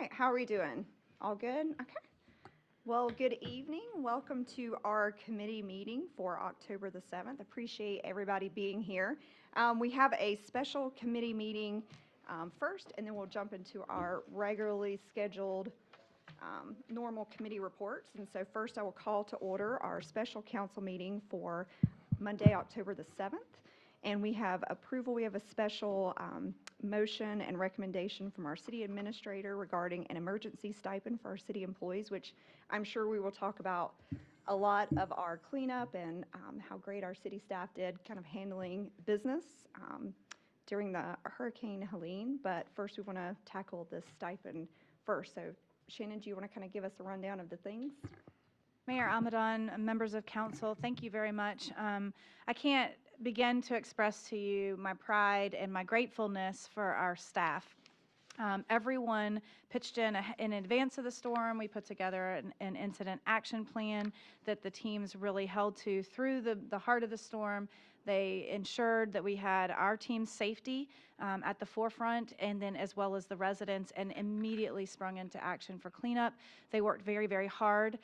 right, how are we doing? All good? Okay. Well, good evening. Welcome to our committee meeting for October the 7th. Appreciate everybody being here. We have a special committee meeting first, and then we'll jump into our regularly scheduled normal committee reports. And so first I will call to order our special council meeting for Monday, October the 7th. And we have approval, we have a special motion and recommendation from our city administrator regarding an emergency stipend for our city employees, which I'm sure we will talk about a lot of our cleanup and how great our city staff did kind of handling business during the Hurricane Helene. But first we want to tackle this stipend first. So Shannon, do you want to kind of give us a rundown of the things? Mayor Almadon, members of council, thank you very much. I can't begin to express to you my pride and my gratefulness for our staff. Everyone pitched in advance of the storm. We put together an incident action plan that the teams really held to through the heart of the storm. They ensured that we had our team's safety at the forefront, and then as well as the residents, and immediately sprung into action for cleanup. They worked very, very hard.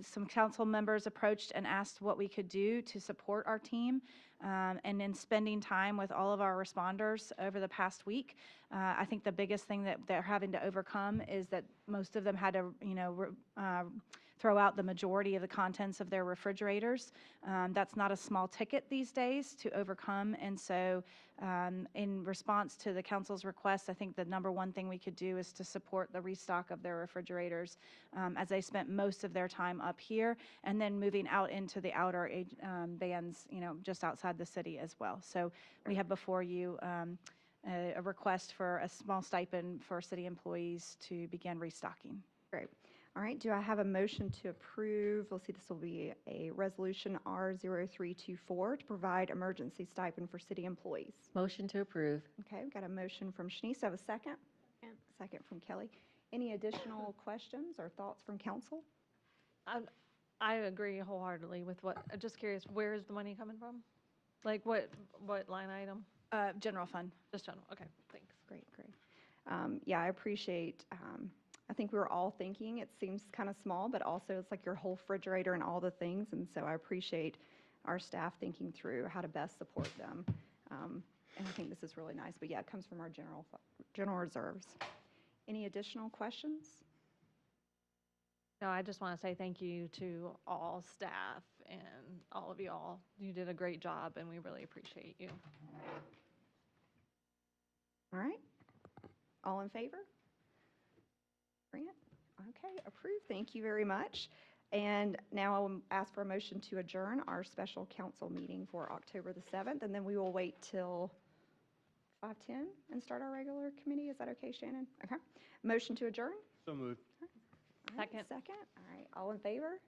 Some council members approached and asked what we could do to support our team. And in spending time with all of our responders over the past week, I think the biggest thing that they're having to overcome is that most of them had to, throw out the majority of the contents of their refrigerators. That's not a small ticket these days to overcome. And so in response to the council's request, I think the number one thing we could do is to support the restock of their refrigerators as they spent most of their time up here and then moving out into the outer bands, just outside the city as well. So we have before you a request for a small stipend for city employees to begin restocking. Great. All right, do I have a motion to approve? Let's see, this will be a resolution R0324 to provide emergency stipend for city employees. Motion to approve. Okay, we've got a motion from Shanice. Have a second? Second from Kelly. Any additional questions or thoughts from council? I agree wholeheartedly with what, I'm just curious, where is the money coming from? Like what line item? General fund. Just general, okay, thanks. Great. Yeah, I appreciate, I think we were all thinking it seems kind of small, but also it's like your whole refrigerator and all the things. And so I appreciate our staff thinking through how to best support them. And I think this is really nice. But yeah, it comes from our general reserves. Any additional questions? No, I just want to say thank you to all staff and all of y'all. You did a great job and we really appreciate you. All right. All in favor? Bring it. Okay, approved. Thank you very much. And now I will ask for a motion to adjourn our special council meeting for October the 7th, and then we will wait till 5:10 and start our regular committee. Is that okay, Shannon? Okay. Motion to adjourn? So moved. All right, second. All right, all in favor?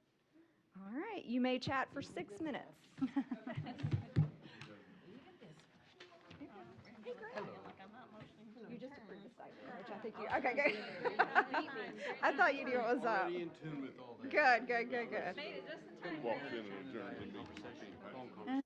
All right, you may chat for 6 minutes. You just approved the stipend, which I think you, okay, good. I thought you knew it was up. Already in tune with all that. Good. Walked in and adjourned and made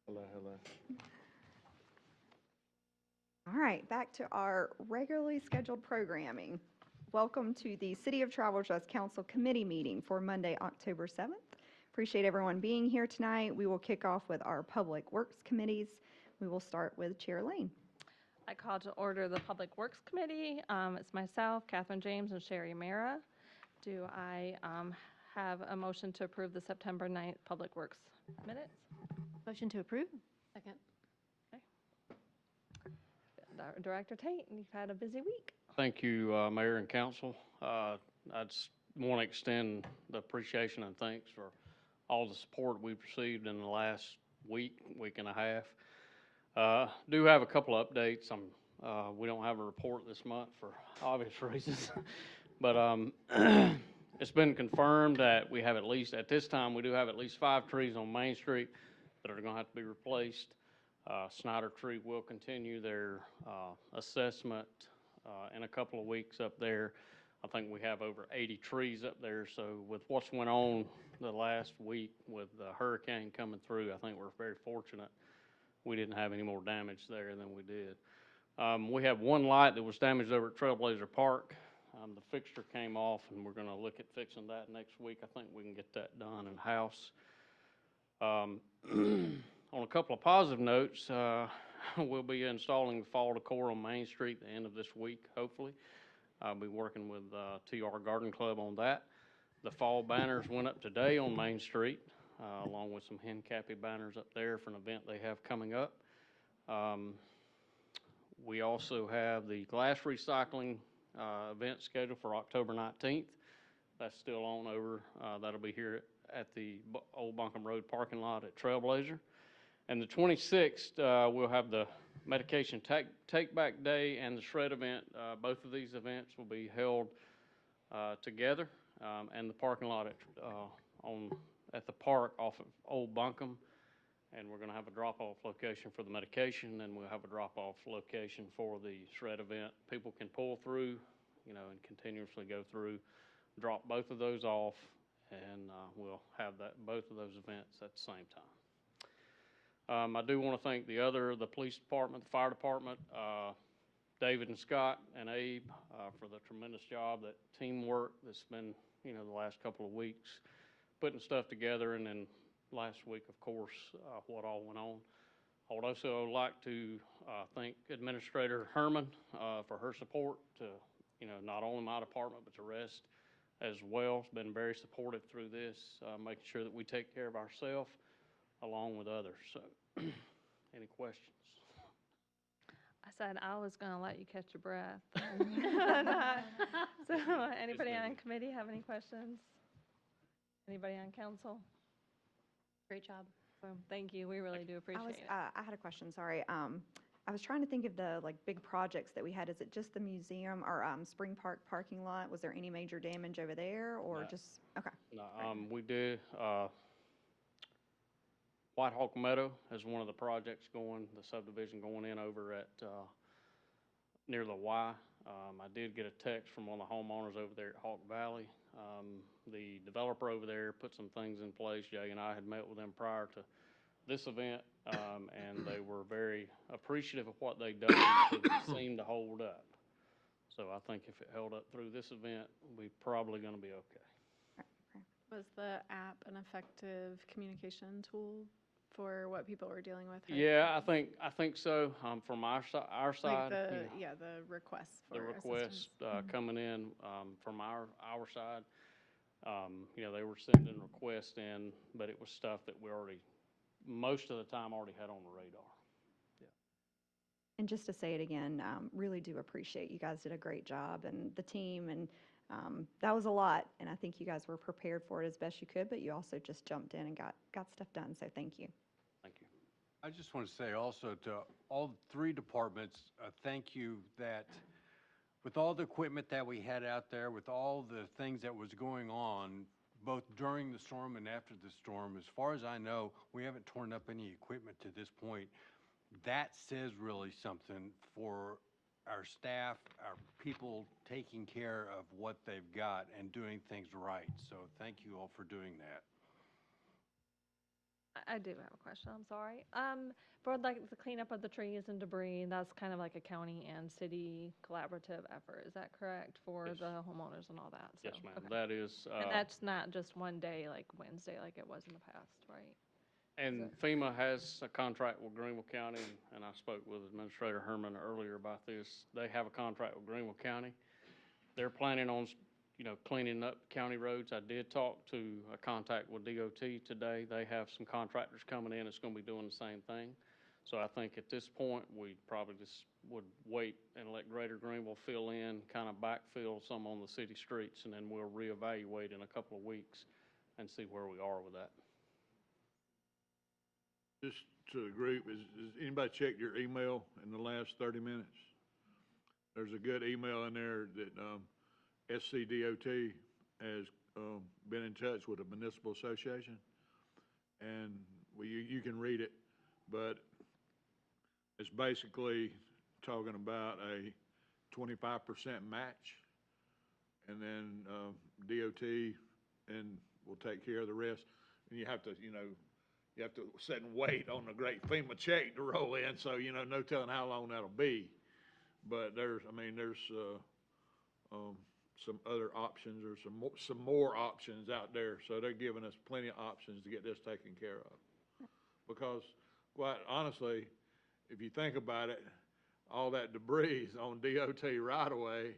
Hello, hello. All right, back to our regularly scheduled programming. Welcome to the City of Travelers Trust Council Committee meeting for Monday, October 7th. Appreciate everyone being here tonight. We will kick off with our Public Works Committees. We will start with Chair Lane. I call to order the Public Works Committee. It's myself, Catherine James, and Sherry Mara. Do I have a motion to approve the September 9th Public Works minutes? Motion to approve? Second. Director Tate, you've had a busy week. Thank you, Mayor and Council. I just want to extend the appreciation and thanks for all the support we've received in the last week and a half. Do have a couple of updates. We don't have a report this month for obvious reasons, but it's been confirmed that we have at least, at this time, we do have at least 5 trees on Main Street that are going to have to be replaced. Snyder Tree will continue their assessment in a couple of weeks up there. I think we have over 80 trees up there, so with what's went on the last week with the hurricane coming through, I think we're very fortunate we didn't have any more damage there than we did. We have one light that was damaged over at Trailblazer Park. The fixture came off, and we're going to look at fixing that next week. I think we can get that done in-house. On a couple of positive notes, we'll be installing fall decor on Main Street at the end of this week, hopefully. I'll be working with TR Garden Club on that. The fall banners went up today on Main Street, along with some hen cappy banners up there for an event they have coming up. We also have the glass recycling event scheduled for October 19th. That's still on over. That'll be here at the Old Buncombe Road parking lot at Trailblazer. And the 26th, we'll have the Medication Take Back Day and the Shred event. Both of these events will be held together, and the parking lot at the park off of Old Buncombe. And we're going to have a drop-off location for the medication, and we'll have a drop-off location for the Shred event. People can pull through, and continuously go through, drop both of those off, and we'll have both of those events at the same time. I do want to thank the police department, the fire department, David and Scott and Abe for the tremendous job, that teamwork that's been, the last couple of weeks, putting stuff together, and then last week, of course, what all went on. I would also like to thank Administrator Herman for her support to, not only my department, but the rest as well. It's been very supportive through this, making sure that we take care of ourselves along with others. So, any questions? I said I was going to let you catch your breath. So, anybody on committee have any questions? Anybody on council? Great job. So, thank you. We really do appreciate it. I had a question, sorry. I was trying to think of the big projects that we had. Is it just the museum or Spring Park parking lot? Was there any major damage over there, or No. just, okay. No, we did. White Hawk Meadow is one of the projects the subdivision going in over at near the Y. I did get a text from one of the homeowners over there at Hawk Valley. The developer over there put some things in place. Jay and I had met with them prior to this event, and they were very appreciative of what they'd done, because it seemed to hold up. So I think if it held up through this event, we're probably going to be okay. Was the app an effective communication tool for what people were dealing with? Yeah, I think so. From our side, Like the requests for the requests assistance. coming in from our side, they were sending requests in, but it was stuff that we most of the time already had on the radar. And just to say it again, really do appreciate you guys did a great job, and the team, and that was a lot, and I think you guys were prepared for it as best you could, but you also just jumped in and got stuff done, so thank you. Thank you. I just want to say also to all 3 departments, thank you that with all the equipment that we had out there, with all the things that was going on, both during the storm and after the storm, as far as I know, we haven't torn up any equipment to this point. That says really something for our staff, our people taking care of what they've got and doing things right. So thank you all for doing that. I do have a question, I'm sorry. For like the cleanup of the trees and debris, that's kind of like a county and city collaborative effort, is that correct? For Yes. the homeowners and all that, Yes, so, ma'am. okay. That is, And that's not just one day, like Wednesday, like it was in the past, right? and FEMA has a contract with Greenville County, and I spoke with Administrator Herman earlier about this. They have a contract with Greenville County. They're planning on, cleaning up county roads. I did talk to a contact with DOT today. They have some contractors coming in that's gonna be doing the same thing. So I think at this point, we probably just would wait and let Greater Greenville fill in, kind of backfill some on the city streets, and then we'll reevaluate in a couple of weeks and see where we are with that. Just to the group, has anybody checked your email in the last 30 minutes? There's a good email in there that SCDOT has been in touch with the municipal association, and you can read it, but it's basically talking about a 25% match, and then DOT and will take care of the rest. And you have to sit and wait on the great FEMA check to roll in, so, no telling how long that'll be. But there's some other options, or some more options out there, so they're giving us plenty of options to get this taken care of. Because, quite honestly, if you think about it, all that debris is on DOT right away,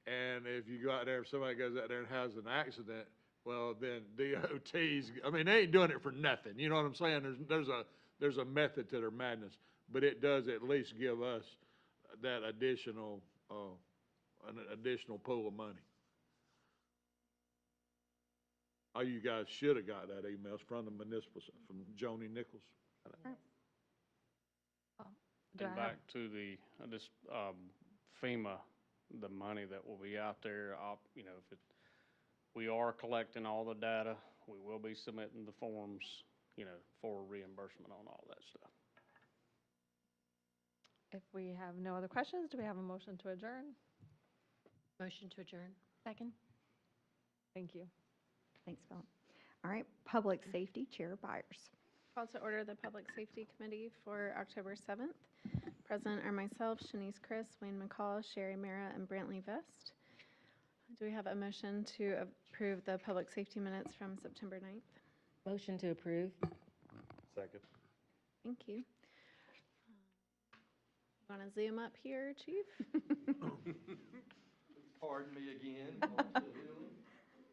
and if you go out there, if somebody goes out there and has an accident, well, then DOT's, they ain't doing it for nothing, you know what I'm saying? There's a method to their madness, but it does at least give us that additional, an additional pool of money. All you guys should have got that email. It's from the municipal, from Joni Nichols. Do I And have- back to the, FEMA, the money that will be out there, we are collecting all the data. We will be submitting the forms, for reimbursement on all that stuff. If we have no other questions, do we have a motion to adjourn? Motion to adjourn. Second? Thank you. Thanks, Philip. All right, Public Safety Chair Byers. Call to order the Public Safety Committee for October 7th. Present are myself, Shanice Chris, Wayne McCall, Sherry Mara, and Brantley Vest. Do we have a motion to approve the public safety minutes from September 9th? Motion to approve. Second. Thank you. Want to zoom up here, Chief? Pardon me again.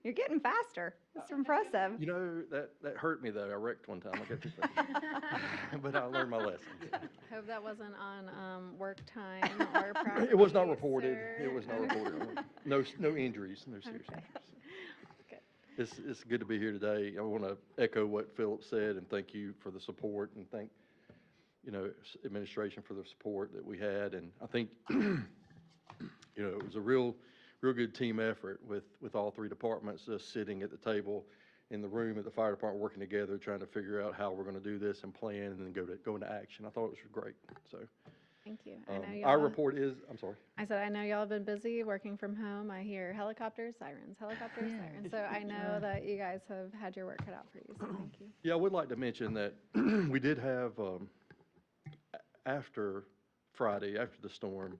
You're getting faster. That's impressive. You know, that hurt me though. I wrecked one time. I got too fast. But I learned my lesson. Hope that wasn't on work time or property. It was not reported. sir. It was not reported. No injuries, no serious Okay. injuries. It's good to be here today. I want to echo what Philip said and thank you for the support, and thank, administration for the support that we had. And I think, it was a real good team effort with all three departments sitting at the table in the room at the fire department, working together, trying to figure out how we're going to do this and plan, and then go into action. I thought it was great. So Thank you. I know our y'all- report is, I'm sorry. I said, I know y'all have been busy working from home. I hear helicopters, sirens, helicopters, sirens. So I know that you guys have had your work cut out for you, so thank you. Yeah, I would like to mention that we did have, after Friday, after the storm,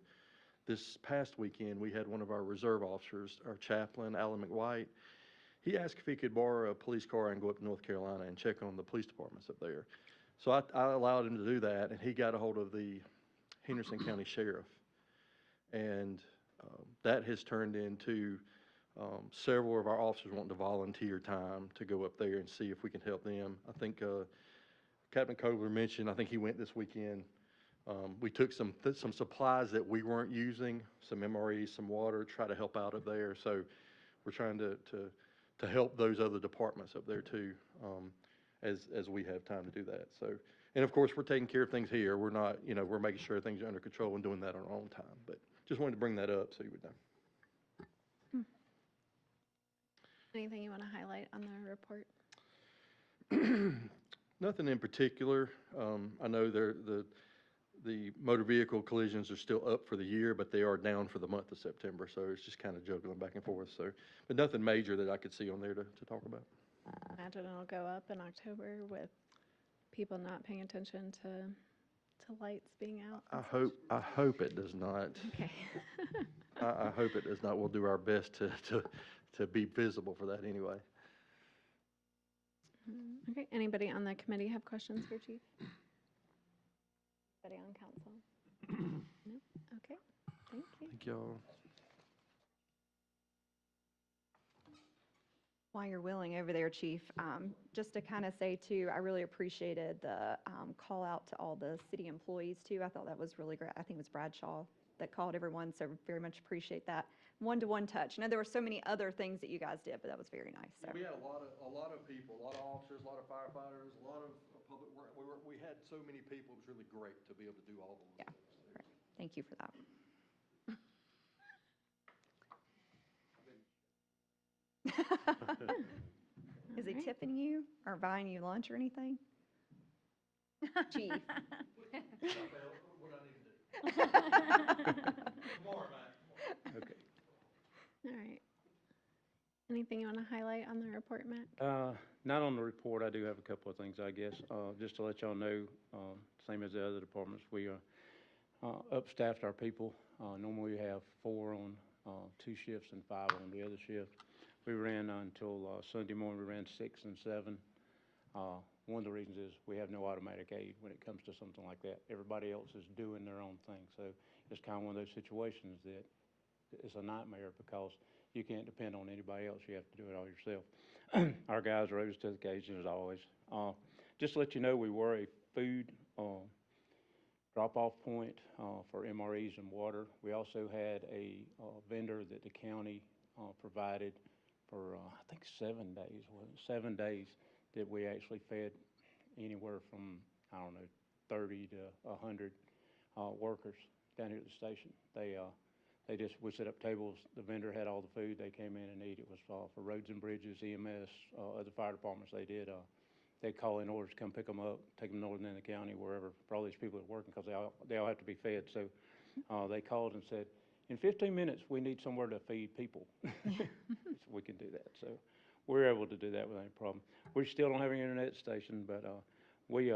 this past weekend, we had one of our reserve officers, our chaplain, Alan McWhite. He asked if he could borrow a police car and go up to North Carolina and check on the police departments up there. So I allowed him to do that, and he got a hold of the Henderson County Sheriff. And that has turned into several of our officers wanting to volunteer time to go up there and see if we can help them. I think Captain Kobler mentioned, I think he went this weekend. We took some supplies that we weren't using, some MREs, some water, try to help out up there. So we're trying to help those other departments up there too, as we have time to do that. So, and of course, we're taking care of things here. We're not, we're making sure things are under control and doing that on our own time. But just wanted to bring that up so you would know. Anything you want to highlight on the report? Nothing in particular. I know the motor vehicle collisions are still up for the year, but they are down for the month of September. So it's just kind of juggling back and forth. So, but nothing major that I could see on there to talk about. Imagine it'll go up in October with people not paying attention to lights being out? I and such? hope it does not. Okay. I hope it does not. We'll do our best to be visible for that anyway. Okay, anybody on the committee have questions for Chief? Anybody on council? No? Okay, thank you. Thank y'all. While you're willing over there, Chief, just to kind of say too, I really appreciated the call out to all the city employees too. I thought that was really great. I think it was Bradshaw that called everyone, so very much appreciate that one-to-one touch. I know there were so many other things that you guys did, but that was very nice. So. We had a lot of people, a lot of officers, a lot of firefighters, a lot of public work. We had so many people. It was really great to be able to do all those Yeah. things. Great. Thank you for that. Is he Alright. tipping you or buying you lunch or anything? Chief. Okay. All right. Anything you want to highlight on the report, Mac? Not on the report. I do have a couple of things, I guess. Just to let y'all know, same as the other departments, we upstaffed our people. Normally we have 4 on 2 shifts and 5 on the other shift. We ran until Sunday morning, we ran 6 and 7. One of the reasons is we have no automatic aid when it comes to something like that. Everybody else is doing their own thing. So it's kind of one of those situations that it's a nightmare because you can't depend on anybody else. You have to do it all yourself. Our guys rose to the occasion as always. Just to let you know, we were a food drop-off point for MREs and water. We also had a vendor that the county provided for, I think 7 days, 7 days that we actually fed anywhere from, I don't know, 30 to 100 workers down here at the station. We set up tables. The vendor had all the food. They came in and ate. It was for roads and bridges, EMS, other fire departments. They'd call in orders, come pick them up, take them northern end of the county, wherever, for all these people that are working, because they all have to be fed. So they called and said, in 15 minutes, we need somewhere to feed people. So we can do that. So we're able to do that without any problem. We still don't have an internet station, but we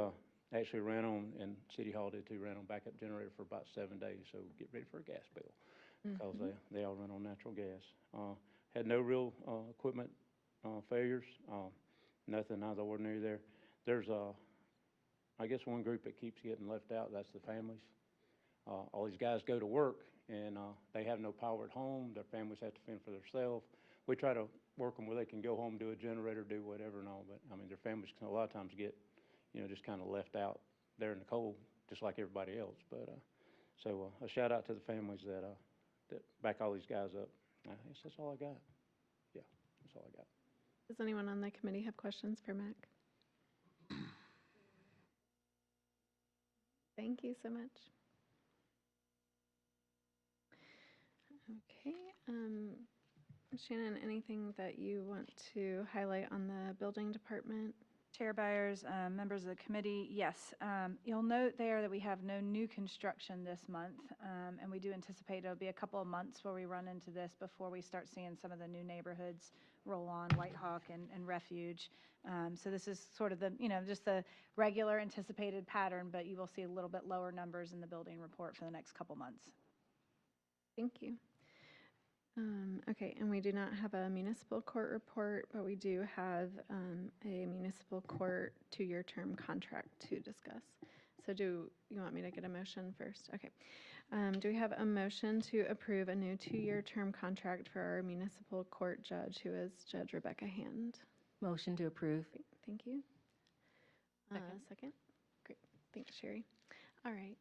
actually ran on, and City Hall did too, ran on backup generator for about 7 days. So get ready for a gas bill, because they all run on natural gas. Had no real equipment failures, nothing out of the ordinary there. There's, I guess, one group that keeps getting left out. That's the families. All these guys go to work, and they have no power at home. Their families have to fend for themselves. We try to work them where they can go home, do a generator, do whatever and all, but, I mean, their families can a lot of times get, just kind of left out there in the cold, just like everybody else. But, so a shout out to the families that back all these guys up. I guess that's all I got. Yeah, that's all I got. Does anyone on the committee have questions for Mac? Thank you so much. Okay, Shannon, anything that you want to highlight on the building department? Chair Byers, members of the committee, yes. You'll note there that we have no new construction this month, and we do anticipate it'll be a couple of months where we run into this before we start seeing some of the new neighborhoods roll on, White Hawk and Refuge. So this is sort of the, just the regular anticipated pattern, but you will see a little bit lower numbers in the building report for the next couple months. Thank you. Okay, and we do not have a municipal court report, but we do have a municipal court 2-year term contract to discuss. So do you want me to get a motion first? Okay. Do we have a motion to approve a new 2-year term contract for our municipal court judge, who is Judge Rebecca Hand? Motion to approve. Thank you. Second. Second? Great. Thanks, Sherry. All right,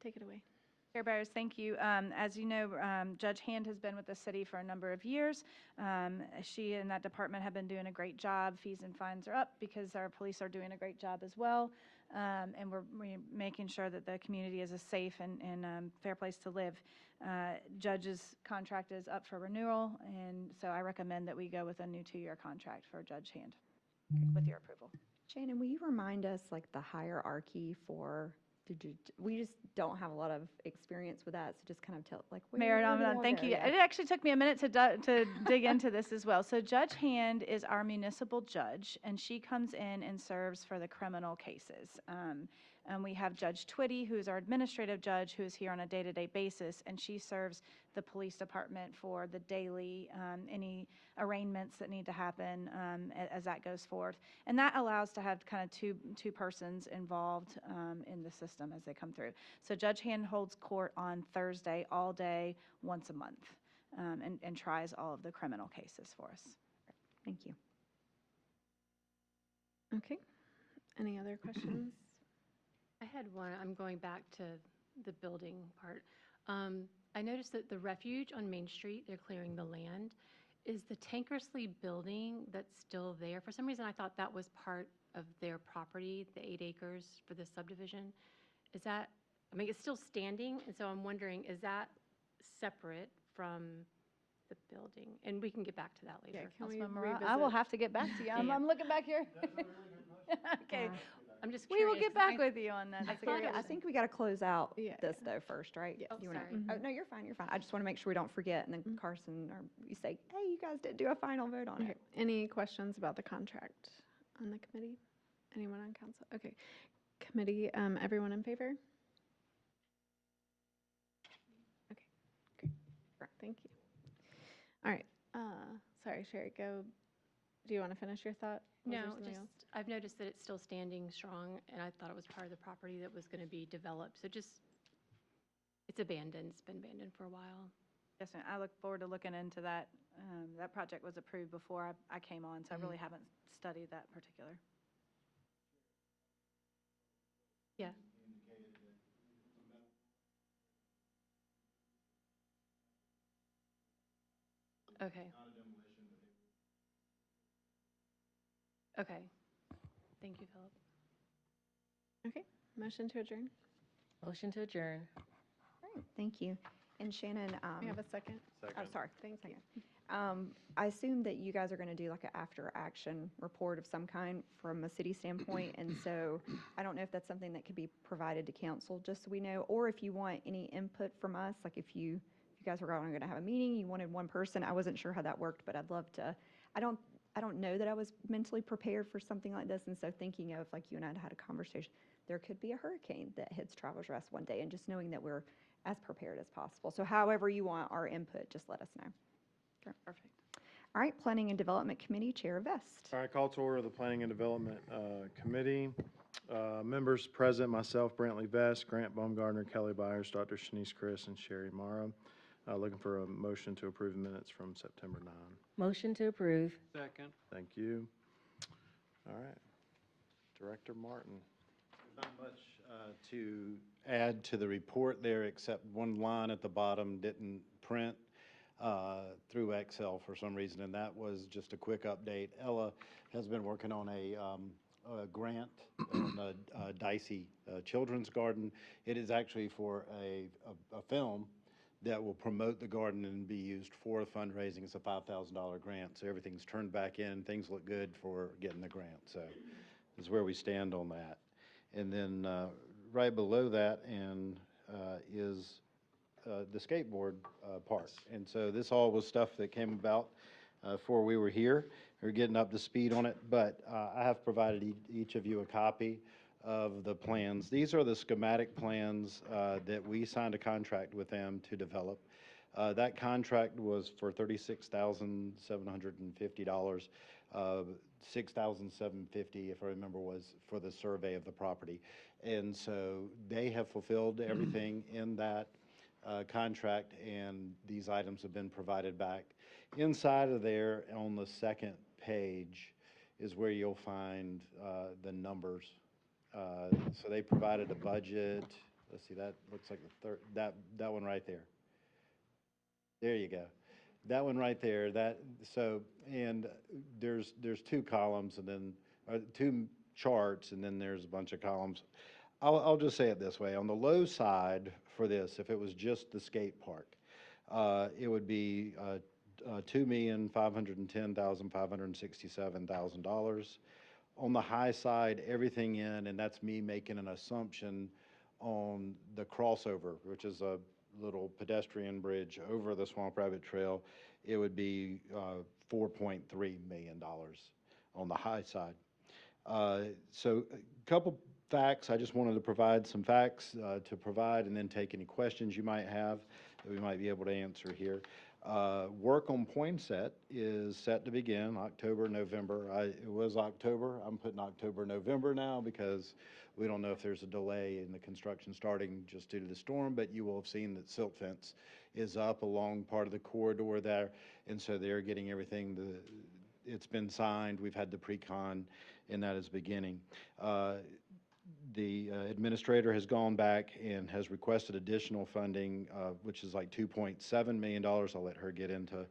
take it away. Chair Byers, thank you. As you know, Judge Hand has been with the city for a number of years. She and that department have been doing a great job. Fees and fines are up because our police are doing a great job as well. And we're making sure that the community is a safe and fair place to live. Judge's contract is up for renewal, and so I recommend that we go with a new 2-year contract for Judge Hand with your approval. Shannon, will you remind us, like, the hierarchy for we just don't have a lot of experience with that, so just kind of tell, like, Mayor where do they Ramadan, all thank go? you. Yeah. It actually took me a minute to dig into this as well. So Judge Hand is our municipal judge, and she comes in and serves for the criminal cases. And we have Judge Twitty, who is our administrative judge, who is here on a day-to-day basis, and she serves the police department for the daily, any arraignments that need to happen as that goes forth. And that allows to have kind of two persons involved in the system as they come through. So Judge Hand holds court on Thursday all day, once a month, and tries all of the criminal cases for us. Thank you. Okay. Any other questions? I had one, I'm going back to the building part. I noticed that the refuge on Main Street, they're clearing the land. Is the Tankersley building that's still there? For some reason, I thought that was part of their property, the 8 acres for the subdivision. Is that, I mean, it's still standing, and so I'm wondering, is that separate from the building? And we can get back to that later. Can we Councilman Marat, I will revisit? have to get back to you. I'm, Yeah. I'm looking back here. Okay, I'm just we curious. will get 'cause back with you on that. I That's a thought good it I question. think we got to close out Yeah, this though first, right? Yes. You wanna- Sorry. Oh, no, you're fine, you're fine. I just want to make sure we don't forget, and then Carson, or you say, hey, you guys didn't do a final vote on Okay. it. Any questions about the contract on the committee? Anyone on council? Okay. Committee, everyone in favor? Okay, great. Thank you. All right. Sorry, Sherry, go. Do you want to finish your thought? Was there No, something just, else? I've noticed that it's still standing strong, and I thought it was part of the property that was going to be developed. So just, it's abandoned, it's been abandoned for a while. Yes, ma'am. I look forward to looking into that. That project was approved before I came on, so I really haven't studied that particular. Yeah. Okay. Okay. Thank you, Philip. Okay, motion to adjourn. Motion to adjourn. All right, thank you. And Shannon, We have a second. oh, sorry. Thank you. I assume that you guys are going to do like an after-action report of some kind from a city standpoint, and so I don't know if that's something that could be provided to council, just so we know, or if you want any input from us, like if you guys were going to have a meeting, you wanted one person, I wasn't sure how that worked, but I'd love to. I don't know that I was mentally prepared for something like this, and so thinking of, like you and I had a conversation, there could be a hurricane that hits Travelers Rest one day, and just knowing that we're as prepared as possible. So however you want our input, just let us know. Perfect. All right, Planning and Development Committee, Chair Vest. All right, call to order the Planning and Development Committee. Members present, myself, Brantley Vest, Grant Baumgartner, Kelly Byers, Dr. Shanice Chris, and Sherry Mara. Looking for a motion to approve minutes from September 9. Motion to approve. Second. Thank you. All right. Director Martin. Not much to add to the report there, except one line at the bottom didn't print through Excel for some reason, and that was just a quick update. Ella has been working on a grant on a Dicey Children's Garden. It is actually for a film that will promote the garden and be used for fundraising. It's a $5,000 grant, so everything's turned back in. Things look good for getting the grant, so this is where we stand on that. And then right below that is the skateboard park. And so this all was stuff that came about before we were here. We're getting up to speed on it, but I have provided each of you a copy of the plans. These are the schematic plans that we signed a contract with them to develop. That contract was for $36,750. $6,750, if I remember, was for the survey of the property. And so they have fulfilled everything in that contract, and these items have been provided back. Inside of there, on the second page, is where you'll find the numbers. So they provided a budget. Let's see, that looks like the third, that one right there. There you go. That one right there, and there's two columns and then, two charts, and then there's a bunch of columns. I'll just say it this way. On the low side for this, if it was just the skate park, it would be $2,510,567,000. On the high side, everything in, and that's me making an assumption on the crossover, which is a little pedestrian bridge over the Swamp Rabbit Trail, it would be $4.3 million on the high side. So a couple facts, I just wanted to provide some facts to provide and then take any questions you might have that we might be able to answer here. Work on Poinsett is set to begin October, November. It was October. I'm putting October, November now because we don't know if there's a delay in the construction starting just due to the storm, but you will have seen that silt fence is up along part of the corridor there. And so they're getting everything, it's been signed. We've had the pre-con and that is beginning. The administrator has gone back and has requested additional funding, which is like $2.7 million. I'll let her get into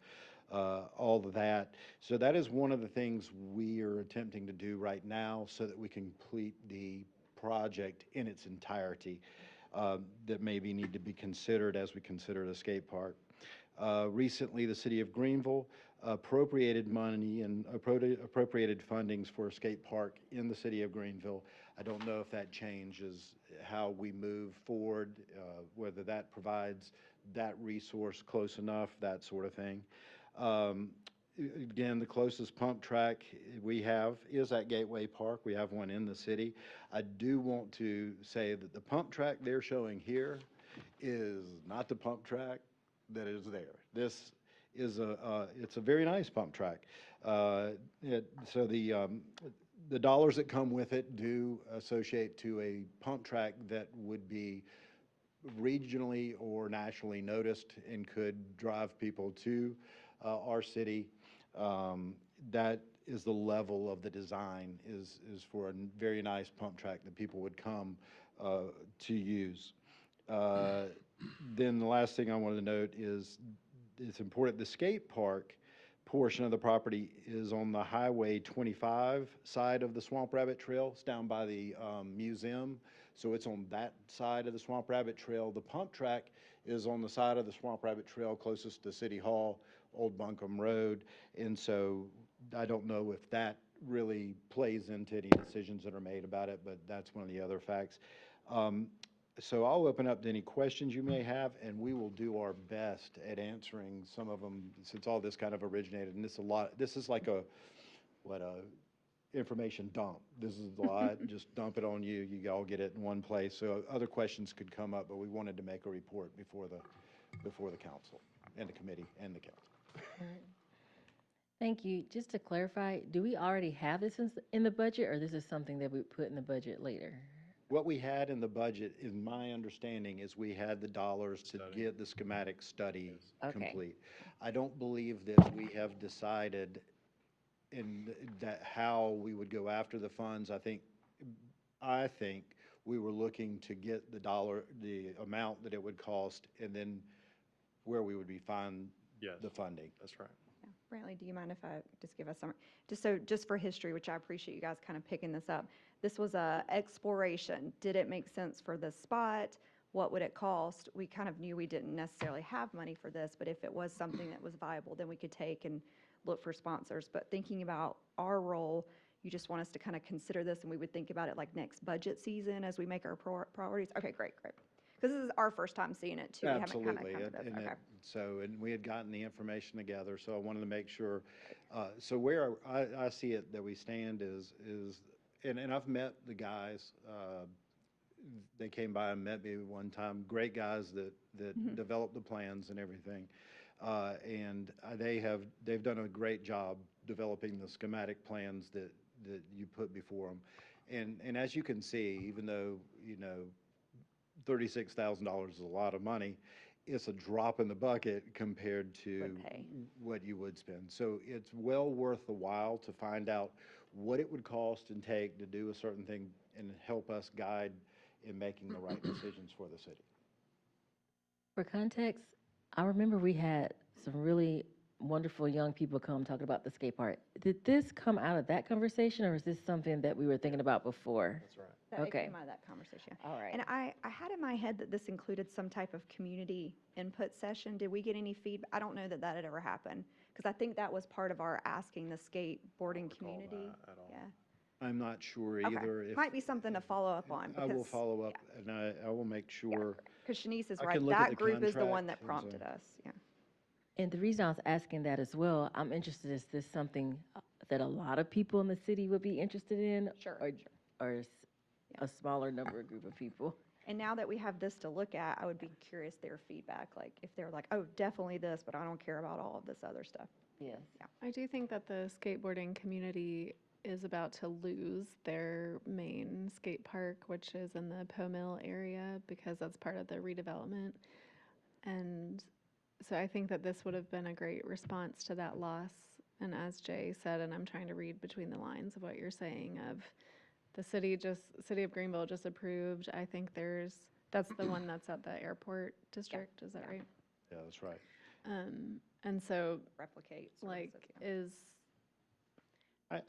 all of that. So that is one of the things we are attempting to do right now so that we can complete the project in its entirety that maybe need to be considered as we consider the skate park. Recently, the city of Greenville appropriated money and appropriated fundings for a skate park in the city of Greenville. I don't know if that changes how we move forward, whether that provides that resource close enough, that sort of thing. Again, the closest pump track we have is at Gateway Park. We have one in the city. I do want to say that the pump track they're showing here is not the pump track that is there. This is it's a very nice pump track. So the dollars that come with it do associate to a pump track that would be regionally or nationally noticed and could drive people to our city. That is the level of the design, is for a very nice pump track that people would come to use. Then the last thing I wanted to note is it's important, the skate park portion of the property is on the Highway 25 side of the Swamp Rabbit Trail. It's down by the museum, so it's on that side of the Swamp Rabbit Trail. The pump track is on the side of the Swamp Rabbit Trail closest to City Hall, Old Buncombe Road, and so I don't know if that really plays into any decisions that are made about it, but that's one of the other facts. So I'll open up to any questions you may have, and we will do our best at answering some of them since all this kind of originated. And this is like a information dump. This is a lot, just dump it on you. You all get it in one place. So other questions could come up, but we wanted to make a report before the council and the committee and the council. Thank you. Just to clarify, do we already have this in the budget, or this is something that we put in the budget later? What we had in the budget, in my understanding, is we had the dollars to get the schematic study complete. I don't believe that we have decided in that how we would go after the funds. I think we were looking to get the amount that it would cost, and then where we would be the funding. That's right. Yeah. Brantley, do you mind if I just give us some, just for history, which I appreciate you guys kind of picking this up. This was a exploration. Did it make sense for this spot? What would it cost? We kind of knew we didn't necessarily have money for this, but if it was something that was viable, then we could take and look for sponsors. But thinking about our role, you just want us to kind of consider this, and we would think about it like next budget season as we make our priorities? Okay, great. Because this is our first time seeing it, too. Absolutely. We haven't kind of covered this. Okay. And we had gotten the information together, so I wanted to make sure. So where I see it that we stand is and I've met the guys. They came by and met me one time. Great guys that developed the plans and everything. And they've done a great job developing the schematic plans that you put before them. And as you can see, even though, $36,000 is a lot of money, it's a drop in the bucket compared to what you would spend. So it's well worth the while to find out what it would cost and take to do a certain thing and help us guide in making the right decisions for the city. For context, I remember we had some really wonderful young people come talking about the skate park. Did this come out of that conversation, or is this something that we were thinking about before? That's right. It came out of that conversation. All right. And I had in my head that this included some type of community input session. Did we get any feedback? I don't know that had ever happened, because I think that was part of our asking the skateboarding community. At all. Yeah. I'm not sure Okay. either. If Might be something to follow up on. I will because- follow up, and I will make sure. Because Shanice is I right, can look at that the group is the one that contract and so- prompted us, yeah. And the reason I was asking that as well, I'm interested, is this something that a lot of people in the city would be interested in? Sure, Or a smaller number of group of people? And now that we have this to look at, I would be curious their feedback, like if they're like, oh, definitely this, but I don't care about all of this other stuff. Yes. I do think that the skateboarding community is about to lose their main skate park, which is in the Poe Mill area, because that's part of the redevelopment. And so I think that this would have been a great response to that loss. And as Jay said, and I'm trying to read between the lines of what you're saying, of the city of Greenville just approved, I think that's the one that's at the airport district, is that right? Yeah, that's right. And so, Replicate. like, services,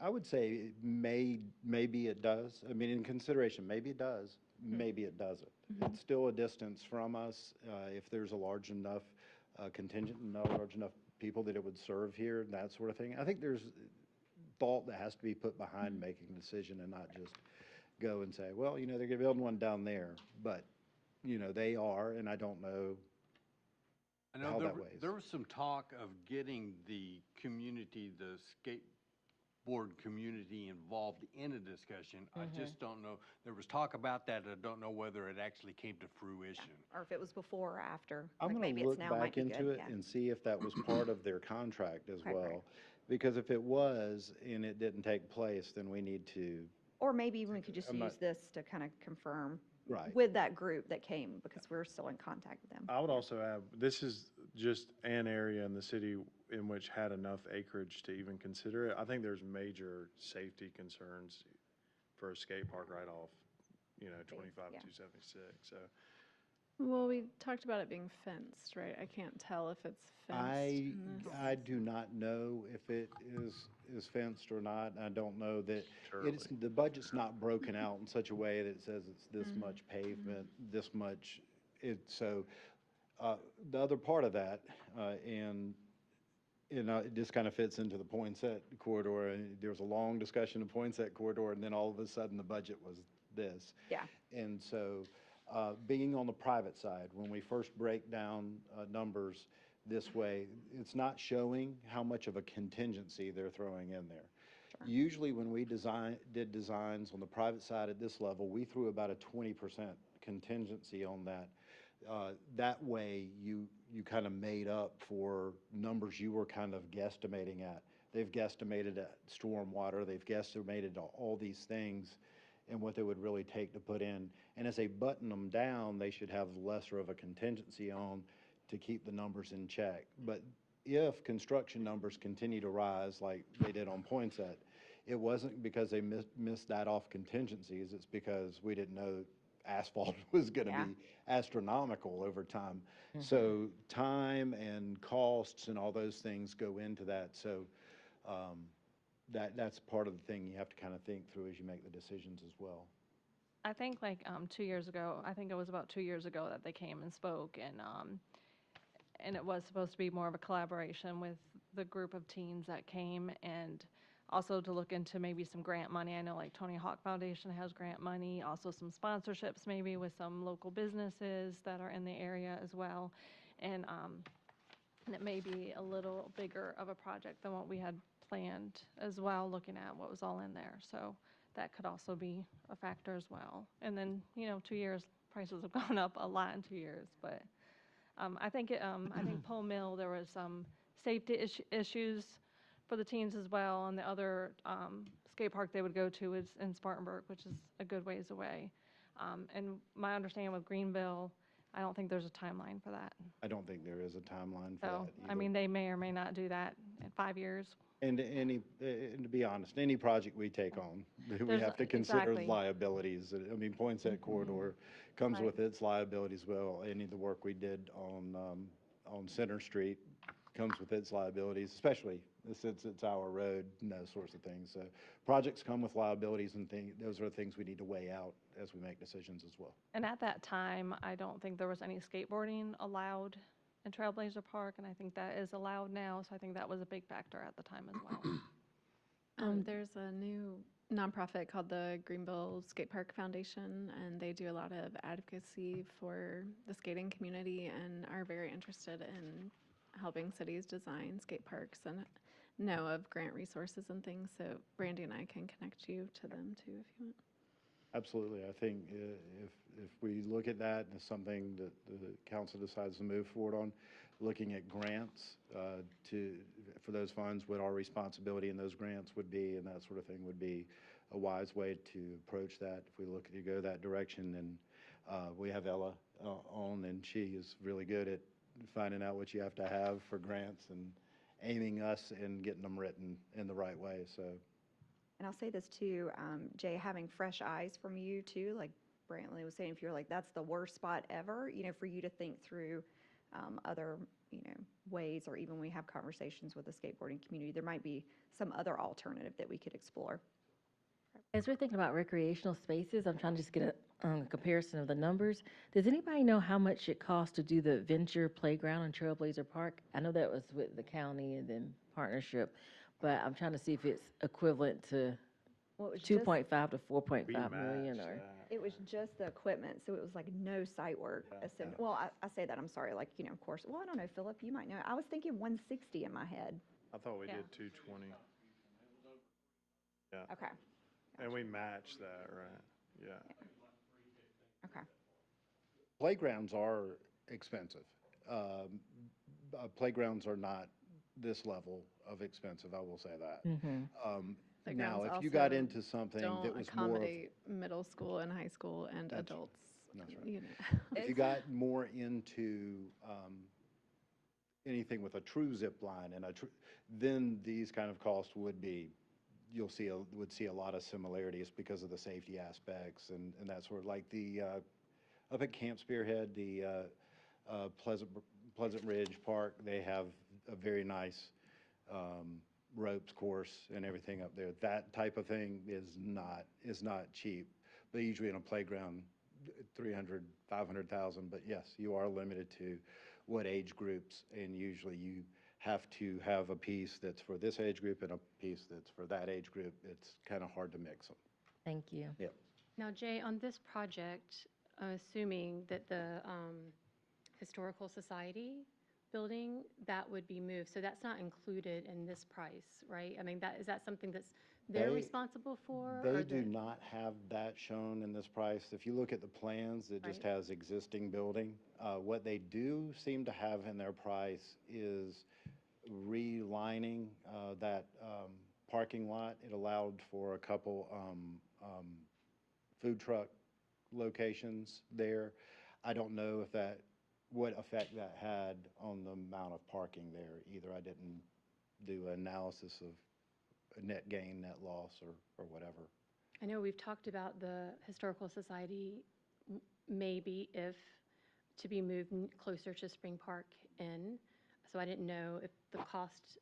I would say maybe it does. I mean, in consideration, maybe it does, maybe it doesn't. It's still a distance from us. If there's a large enough contingent and not large enough people that it would serve here, that sort of thing. I think there's thought that has to be put behind making a decision and not just go and say, well, they're going to build one down there. But, they are, and I don't know I know how there, that weighs. there was some talk of getting the community, the skateboard community involved in a discussion. I just don't know. There was talk about that. I don't know whether it actually came to fruition. or if it was before or after. I'm like going maybe to it's look now, might back be into good, it yeah. and see if that was part of their contract as Right, right. well. Because if it was and it didn't take place, then we need to, Or maybe even we could just I'm use not- this to kind of confirm right. with that group that came, because we're still in contact with them. I would also add, this is just an area in the city in which had enough acreage to even consider it. I think there's major safety concerns for a skate park right off, 25, yeah. 276, so. well, we talked about it being fenced, right? I can't tell if it's fenced. I in this. do not know if it is fenced or not. I don't know that, Surely. the budget's not broken out in such a way that it says it's this much pavement, this much, so, the other part of that, and, it just kind of fits into the Poinsett corridor, and there was a long discussion of Poinsett corridor, and then all of a sudden, the budget was this. Yeah. And so, being on the private side, when we first break down numbers this way, it's not showing how much of a contingency they're throwing in there. Usually, when we did designs on the private side at this level, we threw about a 20% contingency on that. That way, you kind of made up for numbers you were kind of guesstimating at. They've guesstimated at stormwater, they've guesstimated all these things and what they would really take to put in. And as they button them down, they should have lesser of a contingency on to keep the numbers in check. But if construction numbers continue to rise like they did on Poinsett, it wasn't because they missed that off contingencies, it's because we didn't know asphalt was going to Yeah. be astronomical over time. So time and costs and all those things go into that. So that's part of the thing you have to kind of think through as you make the decisions as well. I think like 2 years ago, I think it was about 2 years ago that they came and spoke, and it was supposed to be more of a collaboration with the group of teens that came, and also to look into maybe some grant money. I know like Tony Hawk Foundation has grant money, also some sponsorships maybe with some local businesses that are in the area as well. And it may be a little bigger of a project than what we had planned as well, looking at what was all in there. So that could also be a factor as well. And then, 2 years, prices have gone up a lot in 2 years, but I think Poe Mill, there was some safety issues for the teens as well, and the other skate park they would go to is in Spartanburg, which is a good ways away. And my understanding with Greenville, I don't think there's a timeline for that. I don't think there is a timeline for So, that I mean, either. they may or may not do that in 5 years. And to be honest, any project we take on, we There's have to consider exactly. liabilities. I mean, Poinsett corridor comes Right. with its liabilities. Well, any of the work we did on Center Street comes with its liabilities, especially since it's our road and those sorts of things. So projects come with liabilities, and those are the things we need to weigh out as we make decisions as well. And at that time, I don't think there was any skateboarding allowed in Trailblazer Park, and I think that is allowed now, so I think that was a big factor at the time as well. There's a new nonprofit called the Greenville Skate Park Foundation, and they do a lot of advocacy for the skating community and are very interested in helping cities design skate parks and know of grant resources and things. So Brandy and I can connect you to them too if you want. Absolutely. I think if we look at that and it's something that the council decides to move forward on, looking at grants for those funds, what our responsibility in those grants would be and that sort of thing would be a wise way to approach that. If we look to go that direction, and we have Ella on, and she is really good at finding out what you have to have for grants and aiming us and getting them written in the right way, so. And I'll say this too, Jay, having fresh eyes from you too, like Brantley was saying, if you're like, that's the worst spot ever, for you to think through other, ways, or even we have conversations with the skateboarding community, there might be some other alternative that we could explore. As we're thinking about recreational spaces, I'm trying to just get a comparison of the numbers. Does anybody know how much it costs to do the Venture Playground in Trailblazer Park? I know that was with the county and then partnership, but I'm trying to see if it's equivalent to Well, it was just, 2.5 to We 4.5 million, matched or? that. it was just the equipment, so it was like no site work. Well, I say that, I'm sorry, like, of course, well, I don't know, Philip, you might know. I was thinking 160 in my head. I thought we Yeah. did 220. Yeah, Okay, and we matched that, right? Yeah. okay. Playgrounds are expensive. Playgrounds are not this level of expensive, I will say that. Now, Playgrounds if you got also into something that Don't was more of, accommodate middle school and high school and That's- adults. that's right. you know. if you got more into anything with a true zip line and then these kind of costs would be, would see a lot of similarities because of the safety aspects and that sort of, like up at Camp Spearhead, the Pleasant Ridge Park, they have a very nice ropes course and everything up there. That type of thing is not cheap. But usually in a playground, 300, 500,000. But yes, you are limited to what age groups, and usually you have to have a piece that's for this age group and a piece that's for that age group. It's kind of hard to mix them. Thank you. Now, Jay, on this project, assuming that the Historical Society building, that would be moved, so that's not included in this price, right? I mean, is that something that's they're They- responsible for? They or do the- not have that shown in this price. If you look at the plans, it just Right. has existing building. What they do seem to have in their price is relining that parking lot. It allowed for a couple food truck locations there. I don't know if what effect that had on the amount of parking there either. I didn't do an analysis of net gain, net loss, or whatever. I know we've talked about the Historical Society, maybe if to be moved closer to Spring Park Inn. So I didn't know if the cost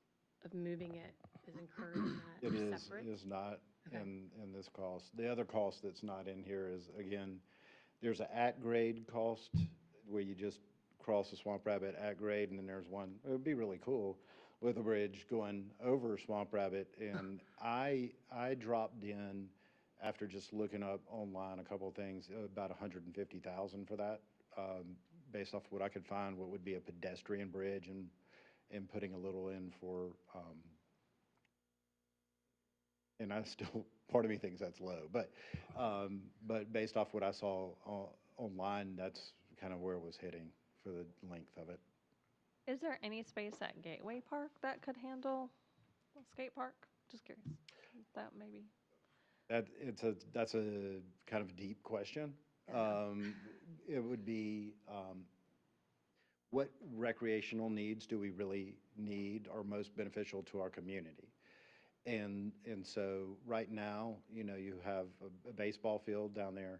of moving it is incurred in that It or is, separate. is not Okay. in this cost. The other cost that's not in here is, again, there's an at-grade cost where you just cross the Swamp Rabbit at grade, and then there's one, it would be really cool, with a bridge going over Swamp Rabbit. And I dropped in, after just looking up online a couple of things, about 150,000 for that, based off what I could find, what would be a pedestrian bridge, and putting a little in for, and I still, part of me thinks that's low, but based off what I saw online, that's kind of where it was hitting for the length of it. Is there any space at Gateway Park that could handle a skate park? Just curious. That maybe. That's a kind of deep question. It would be, what recreational needs do we really need are most beneficial to our community? And so right now, you have a baseball field down there,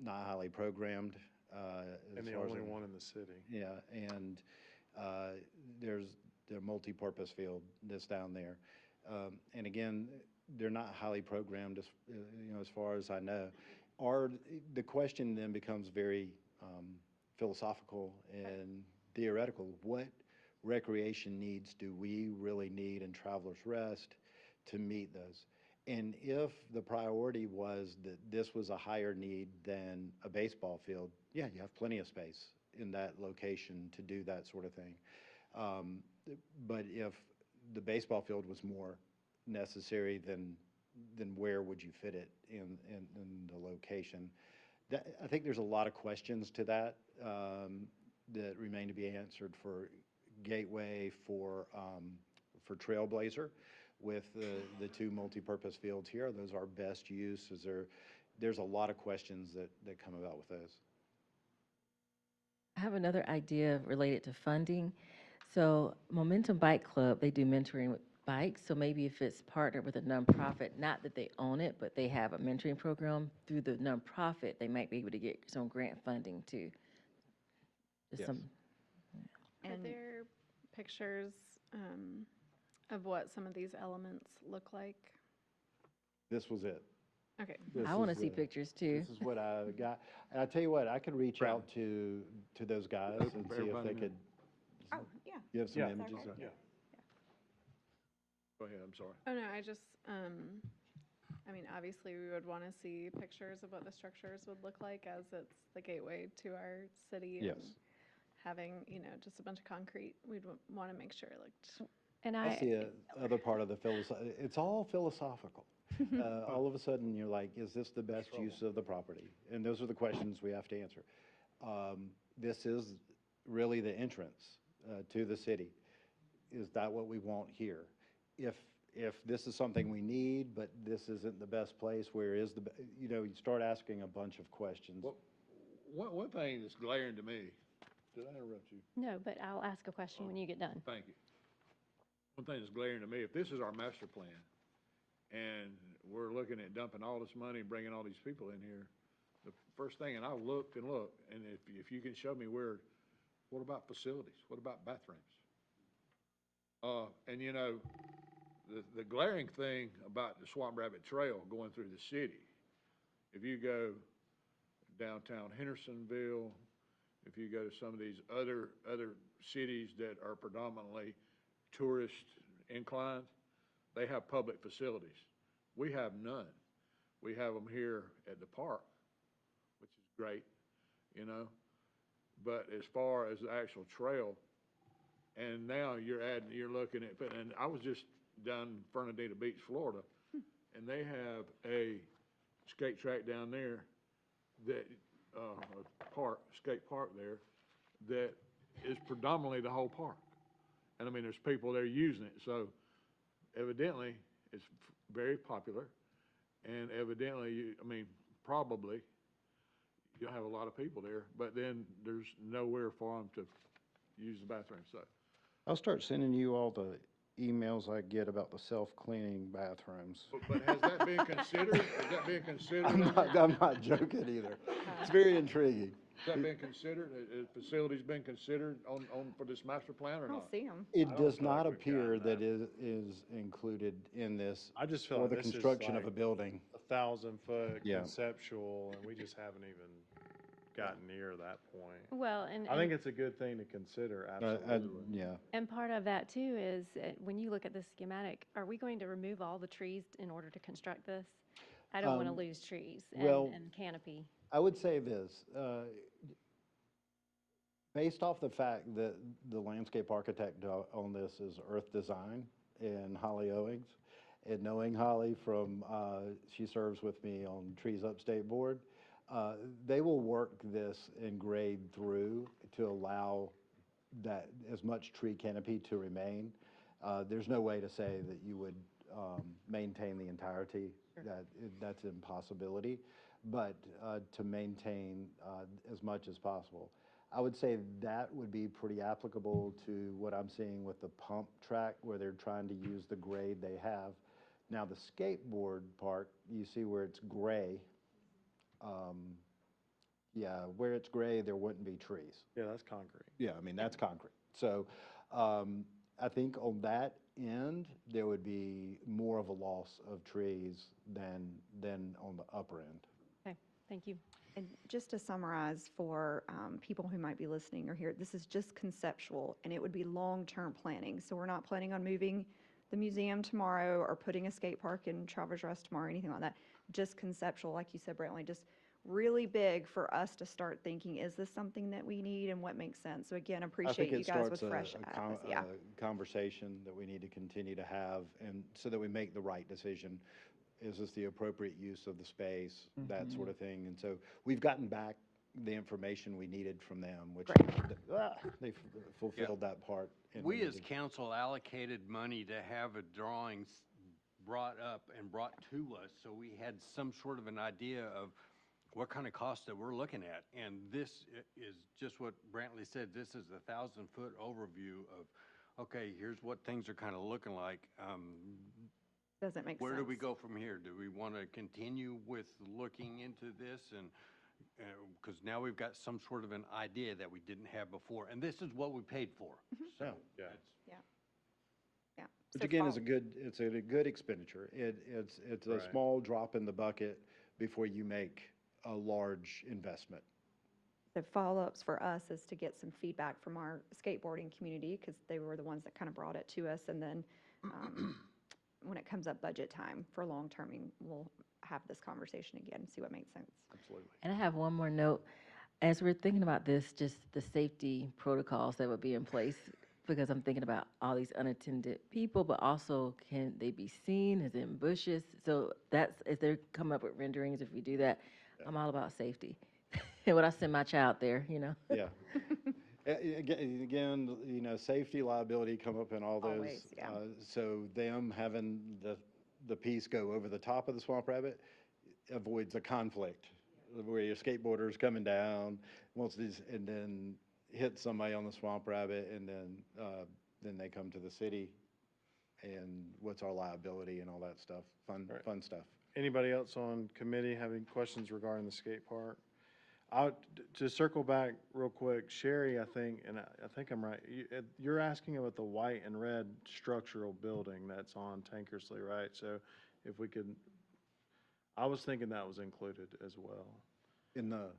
not highly programmed. And the as far as only I'm- one in the city. Yeah, and there's the multi-purpose field that's down there. And again, they're not highly programmed, as far as I know. The question then becomes very philosophical and theoretical. What recreation needs do we really need in Travelers Rest to meet those? And if the priority was that this was a higher need than a baseball field, yeah, you have plenty of space in that location to do that sort of thing. But if the baseball field was more necessary, then where would you fit it in the location? I think there's a lot of questions to that that remain to be answered for Gateway, for Trailblazer, with the two multipurpose fields here. Those are best use. There's a lot of questions that come about with those. I have another idea related to funding. So Momentum Bike Club, they do mentoring with bikes. So maybe if it's partnered with a nonprofit, not that they own it, but they have a mentoring program through the nonprofit, they might be able to get some grant funding too. Just Yes. some, Are And- there pictures of what some of these elements look like? This was it. Okay. This I want to is see the- pictures too. This is what I got. And I tell you what, I could reach Brad. out to those guys Open and for see if everybody they to- could Oh, yeah. give some Yeah. images. Okay. Yeah. Go ahead, I'm sorry. Oh, no, I just, I mean, obviously, we would want to see pictures of what the structures would look like as it's the gateway to our city. Yes. And having, just a bunch of concrete, we'd want to make sure it looked, And I I, see a other part of the it's all philosophical. All of a sudden, you're like, is this the best use of the property? And those are the questions we have to answer. This is really the entrance to the city. Is that what we want here? If this is something we need, but this isn't the best place, where is you start asking a bunch of questions. Well, one thing that's glaring to me, did I interrupt you? No, but I'll ask a question when you get done. Thank you. One thing that's glaring to me, if this is our master plan, and we're looking at dumping all this money and bringing all these people in here, the first thing, and I looked, and if you can show me what about facilities? What about bathrooms? And the glaring thing about the Swamp Rabbit Trail going through the city, if you go downtown Hendersonville, if you go to some of these other cities that are predominantly tourist inclined, they have public facilities. We have none. We have them here at the park, which is great, But as far as the actual trail, and now you're looking at, and I was just down in Fernandina Beach, Florida, and they have a skate track down there that, skate park there, that is predominantly the whole park. And I mean, there's people there using it, so evidently it's very popular. And evidently, probably you'll have a lot of people there, but then there's nowhere for them to use the bathroom, so. I'll start sending you all the emails I get about the self-cleaning bathrooms. But has that been considered? Has that been considered? I'm not joking either. It's very intriguing. Has that been considered? Has facilities been considered for this master plan or I not? don't see them. It I don't does feel not like we've appear gotten that is included in this I just feel for like the this is construction of like a building. 1,000-foot Yeah. conceptual, and we just haven't even gotten near that point. Well, and, I think it's a good thing to consider, absolutely. Yeah. and part of that too is, when you look at this schematic, are we going to remove all the trees in order to construct this? I don't want to lose trees well- and canopy. I would say this, based off the fact that the landscape architect on this is Earth Design and Holly Owings, and knowing Holly from, she serves with me on Trees Upstate Board, they will work this and grade through to allow that as much tree canopy to remain. There's no way to say that you would maintain the entirety. That's an impossibility, but to maintain as much as possible. I would say that would be pretty applicable to what I'm seeing with the pump track, where they're trying to use the grade they have. Now, the skateboard park, you see where it's gray. Yeah, where it's gray, there wouldn't be trees. Yeah, that's concrete. Yeah, that's concrete. So I think on that end, there would be more of a loss of trees than on the upper end. Okay, thank you. And just to summarize for people who might be listening or here, this is just conceptual, and it would be long-term planning. So we're not planning on moving the museum tomorrow or putting a skate park in Travelers Rest tomorrow, anything like that. Just conceptual, like you said, Brantley, just really big for us to start thinking, is this something that we need and what makes sense? So again, appreciate you guys with fresh eyes. Yeah. Conversation that we need to continue to have, and so that we make the right decision. Is this the appropriate use of the space, that sort of thing? And so we've gotten back the information we needed from them, which they fulfilled that part. and We as needed. council allocated money to have a drawings brought up and brought to us, so we had some sort of an idea of what kind of cost that we're looking at. And this is just what Brantley said, this is a 1,000-foot overview of, okay, here's what things are kind of looking like. Doesn't make sense. Where do we go from here? Do we want to continue with looking into this? And, because now we've got some sort of an idea that we didn't have before, and this is what we paid for. So Yeah. that's- Yeah. Which So again is fall- it's a good expenditure. It's a Right. small drop in the bucket before you make a large investment. The follow-ups for us is to get some feedback from our skateboarding community, because they were the ones that kind of brought it to us. And then when it comes up budget time for long-terming, we'll have this conversation again and see what makes sense. Absolutely. And I have one more note. As we're thinking about this, just the safety protocols that would be in place, because I'm thinking about all these unattended people, but also can they be seen? Is it in bushes? So that's, if they're coming up with renderings, if we do that, I'm all about safety. And when I send my child there, you know? Yeah. Again, you know, safety, liability come up in all those. Always, yeah. So them having the piece go over the top of the Swamp Rabbit avoids a conflict where your skateboarder's coming down, wants these, and then hit somebody on the Swamp Rabbit, and then they come to the city, and what's our liability and all that stuff, fun stuff. Anybody else on committee have any questions regarding the skate park? To circle back real quick, Sherry, I think, and I think I'm right, you're asking about the white and red structural building that's on Tankersley, right? So if we could, I was thinking that was included as well.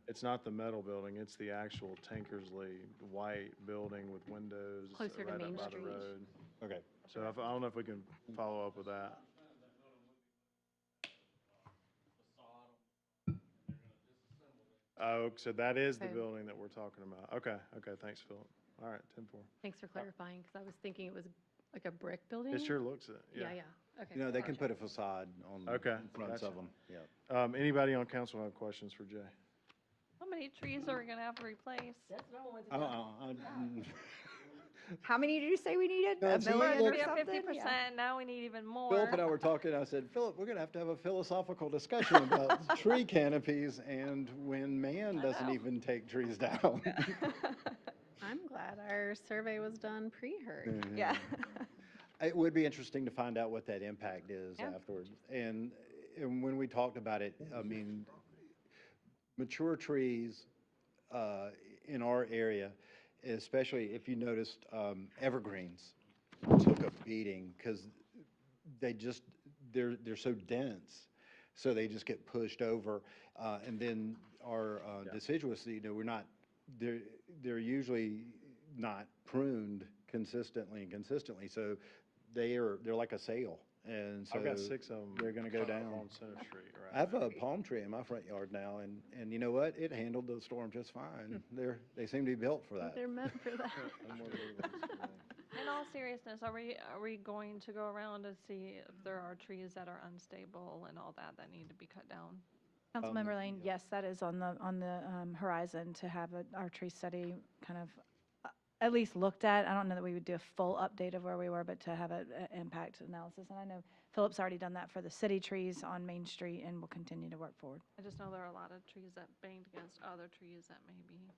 It's not the metal building, it's the actual Tankersley white building with windows Closer to right Main up by the Street. road. Okay. So I don't know if we can follow up with that. Oh, so that is the Okay. building that we're talking about. Okay, thanks, Philip. All right, 10-4. Thanks for clarifying, because I was thinking it was like a brick building. It sure looks it, Yeah, yeah. yeah, okay. You know, they can Gotcha. put a facade on Okay, fronts gotcha. of them, yeah. Anybody on council have questions for Jay? How many trees are we gonna have to replace? How many did you say we needed? No, A see, million or We have something? 50%, now we need even more. Philip and I were talking, I said, Philip, we're gonna have a philosophical discussion about tree canopies and when man doesn't even take trees down. I'm glad our survey was done pre-hurricane. Yeah. It would be interesting to find out what that impact is Yeah. afterwards. And when we talked about it, I mean, mature trees in our area, especially if you noticed, evergreens took a beating because they're so dense. So they just get pushed over. And then our deciduous, you know, they're usually not pruned consistently. So they're like a sail. And so I've got 6 of them. they're gonna go down. On Center Street, right? I have a palm tree in my front yard now, and you know what? It handled the storm just fine. They seem to be built for that. They're meant for that. In all seriousness, are we going to go around to see if there are trees that are unstable and all that need to be cut down? Councilmember Lane, yes, that is on the horizon to have our tree study kind of at least looked at. I don't know that we would do a full update of where we were, but to have an impact analysis. And I know Philip's already done that for the city trees on Main Street and will continue to work forward. I just know there are a lot of trees that banged against other trees that may be.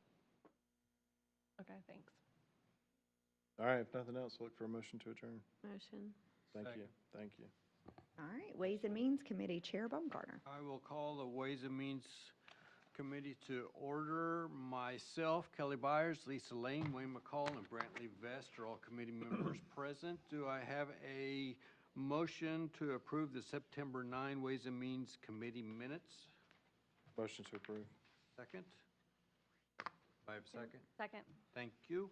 Okay, thanks. All right, if nothing else, look for a motion to adjourn. Motion. Thank Second. you, thank you. All right, Ways and Means Committee, Chair Baumgartner. I will call the Ways and Means Committee to order. Myself, Kelly Byers, Lisa Lane, Wayne McCall, and Brantley Vest are all committee members present. Do I have a motion to approve the September 9 Ways and Means Committee minutes? Motion to approve. Second? I have a second? Second. Thank you.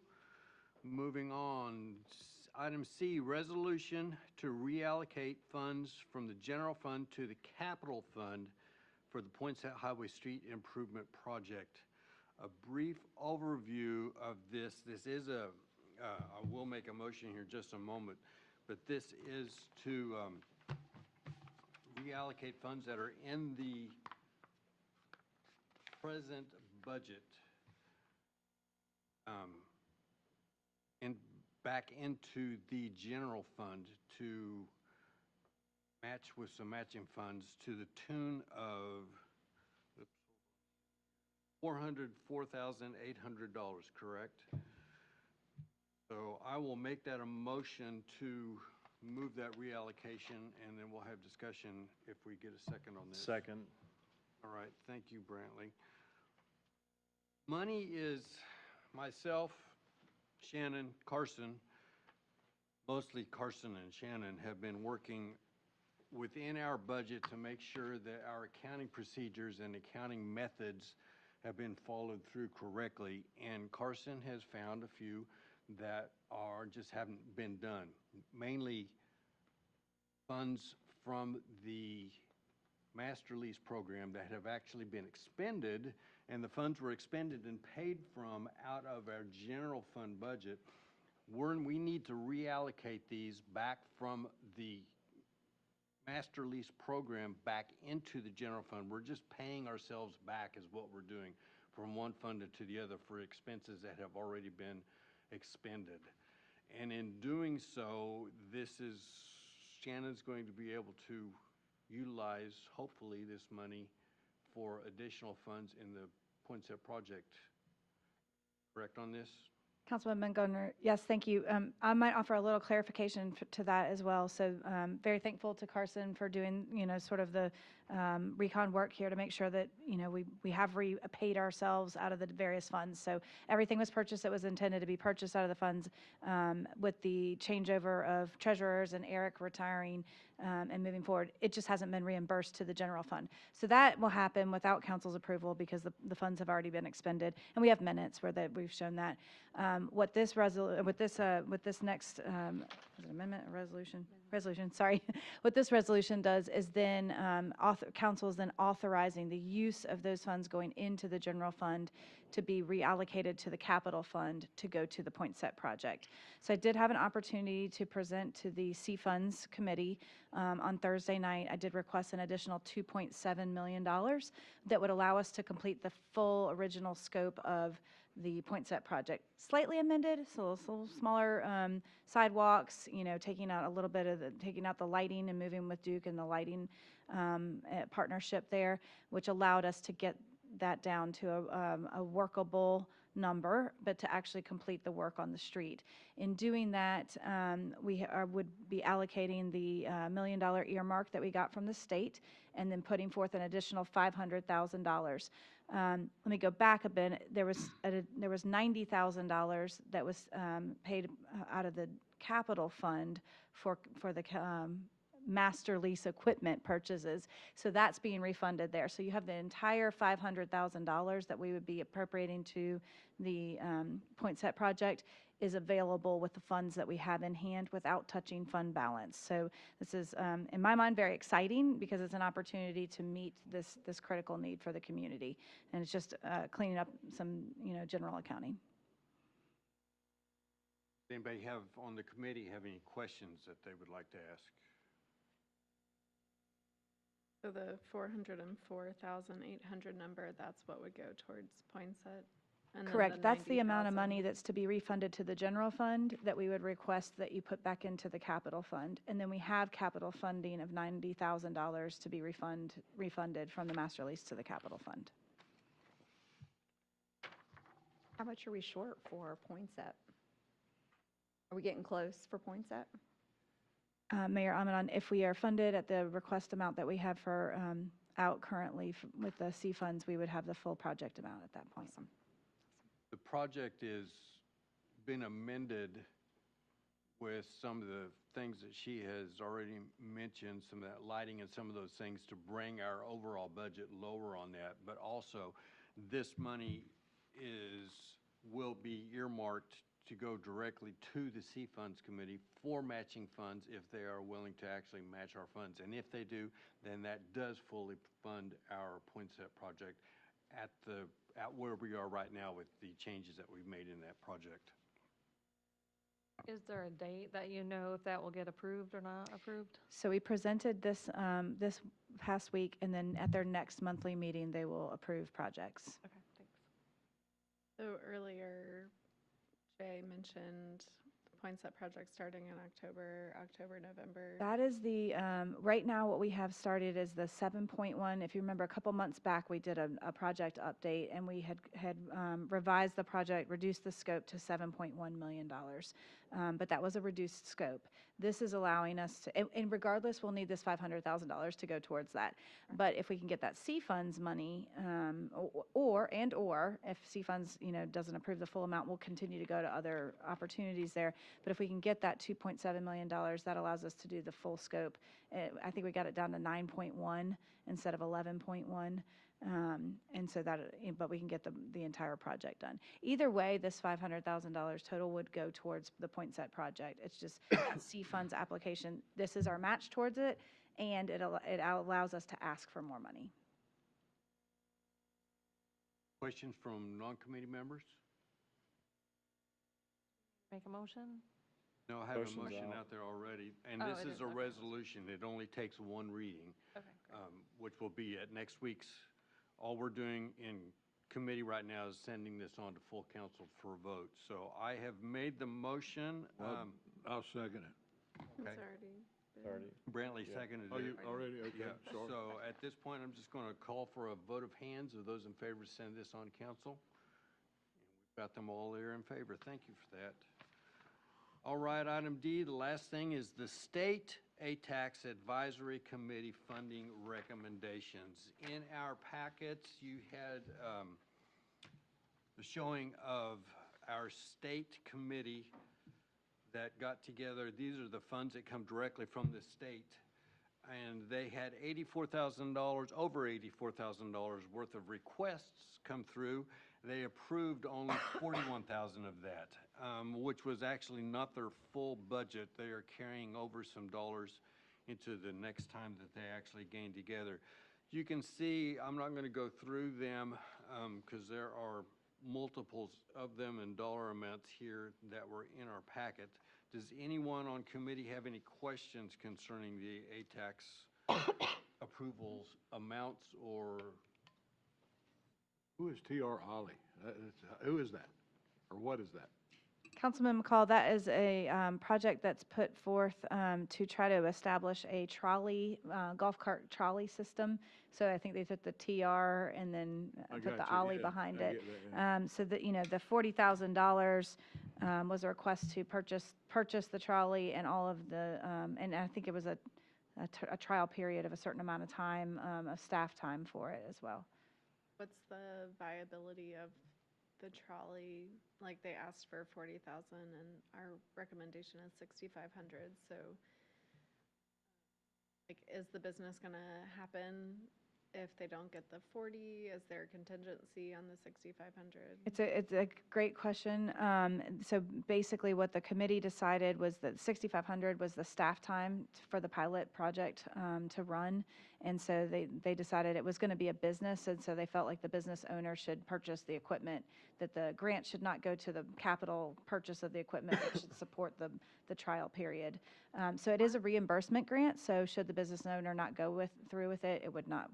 Moving on, Item C, resolution to reallocate funds from the general fund to the capital fund for the Poinsett Highway Street Improvement Project. A brief overview of this. This is I will make a motion here in just a moment, but this is to reallocate funds that are in the present budget and back into the general fund to match with some matching funds to the tune of $404,800, correct? So I will make that a motion to move that reallocation, and then we'll have discussion if we get a second on this. Second. All right, thank you, Brantley. Money is myself, Shannon, Carson, mostly Carson and Shannon have been working within our budget to make sure that our accounting procedures and accounting methods have been followed through correctly. And Carson has found a few that just haven't been done. Mainly funds from the master lease program that have actually been expended, and the funds were expended and paid from out of our general fund budget. We need to reallocate these back from the master lease program back into the general fund. We're just paying ourselves back is what we're doing from one fund to the other for expenses that have already been expended. And in doing so, Shannon's going to be able to utilize, hopefully, this money for additional funds in the Poinsett project. Correct on this? Councilman Gardner, yes, thank you. I might offer a little clarification to that as well. So very thankful to Carson for doing, sort of the recon work here to make sure that, we have repaid ourselves out of the various funds. So everything was purchased that was intended to be purchased out of the funds with the changeover of treasurers and Eric retiring and moving forward. It just hasn't been reimbursed to the general fund. So that will happen without council's approval because the funds have already been expended. And we have minutes where we've shown that. What this next, is it amendment or resolution? Resolution, sorry. What this resolution does is then council is then authorizing the use of those funds going into the general fund to be reallocated to the capital fund to go to the Poinsett project. So I did have an opportunity to present to the C Funds Committee on Thursday night. I did request an additional $2.7 million that would allow us to complete the full original scope of the Poinsett project. Slightly amended, so a little smaller sidewalks, taking out a little bit of taking out the lighting and moving with Duke and the lighting partnership there, which allowed us to get that down to a workable number, but to actually complete the work on the street. In doing that, we would be allocating the $1 million earmark that we got from the state and then putting forth an additional $500,000. Let me go back a bit. There was $90,000 that was paid out of the capital fund for the master lease equipment purchases. So that's being refunded there. So you have the entire $500,000 that we would be appropriating to the Poinsett project is available with the funds that we have in hand without touching fund balance. So this is, in my mind, very exciting because it's an opportunity to meet this critical need for the community. And it's just cleaning up some, general accounting. Does anybody on the committee have any questions that they would like to ask? So the 404,800 number, that's what would go towards Poinsett? And then Correct. That's the amount of 90,000 money that's to be refunded to the general fund that we would request that you put back into the capital fund. And then we have capital funding of $90,000 to be refunded from the master lease to the capital fund. How much are we short for Poinsett? Are we getting close for Poinsett? Mayor Amadon, if we are funded at the request amount that we have for out currently with the C funds, we would have the full project amount at that point. Awesome. The project is been amended with some of the things that she has already mentioned, some of that lighting and some of those things to bring our overall budget lower on that. But also, this money will be earmarked to go directly to the C Funds Committee for matching funds if they are willing to actually match our funds. And if they do, then that does fully fund our Poinsett project at where we are right now with the changes that we've made in that project. Is there a date that you know if that will get approved or not approved? So we presented this, this past week, and then at their next monthly meeting, they will approve projects. Okay, thanks. So earlier, Jay mentioned the Poinsett project starting in October, November. That is the, right now, what we have started is the 7.1. If you remember, a couple months back, we did a project update, and we had revised the project, reduced the scope to $7.1 million. But that was a reduced scope. This is allowing us to, and regardless, we'll need this $500,000 to go towards that. But if we can get that C Funds money, or if C Funds, doesn't approve the full amount, we'll continue to go to other opportunities there. But if we can get that $2.7 million, that allows us to do the full scope. I think we got it down to 9.1 instead of 11.1. And so that, but we can get the entire project done. Either way, this $500,000 total would go towards the Poinsett project. It's just C Funds application. This is our match towards it, and it allows us to ask for more money. Questions from non-committee members? Make a motion? No, I have a Motion's motion out. out there already, and Oh, this it is is, a okay. resolution. It only takes one reading, Okay, great. which will be at next week's. All we're doing in committee right now is sending this on to full council for a vote. So I have made the motion. I'll second it. It's Okay. already. Brantley Yeah. seconded Oh, it. you already? Okay, Yeah, sorry. so at this point, I'm just going to call for a vote of hands of those in favor to send this on council. We've got them all there in favor. Thank you for that. All right, item D, the last thing is the State A-Tax Advisory Committee funding recommendations. In our packets, you had the showing of our state committee that got together. These are the funds that come directly from the state. And they had $84,000, over $84,000 worth of requests come through. They approved only 41,000 of that, which was actually not their full budget. They are carrying over some dollars into the next time that they actually gain together. You can see, I'm not going to go through them because there are multiples of them in dollar amounts here that were in our packet. Does anyone on committee have any questions concerning the A-Tax approvals amounts or? Who is T.R. Ollie? Who is that? Or what is that? Councilman McCall, that is a project that's put forth to try to establish a trolley, golf cart trolley system. So I think they took the TR and then I put the got you, ollie yeah, behind I it. get that, yeah. So that, the $40,000 was a request to purchase the trolley and all of the, and I think it was a trial period of a certain amount of time, of staff time for it as well. What's the viability of the trolley? Like, they asked for 40,000 and our recommendation is 6,500. So, like, is the business gonna happen if they don't get the 40? Is there a contingency on the 6,500? It's a great question. So basically what the committee decided was that 6,500 was the staff time for the pilot project to run. And so they decided it was going to be a business, and so they felt like the business owner should purchase the equipment, that the grant should not go to the capital purchase of the equipment, it should support the trial period. So it is a reimbursement grant, so should the business owner not go through with it,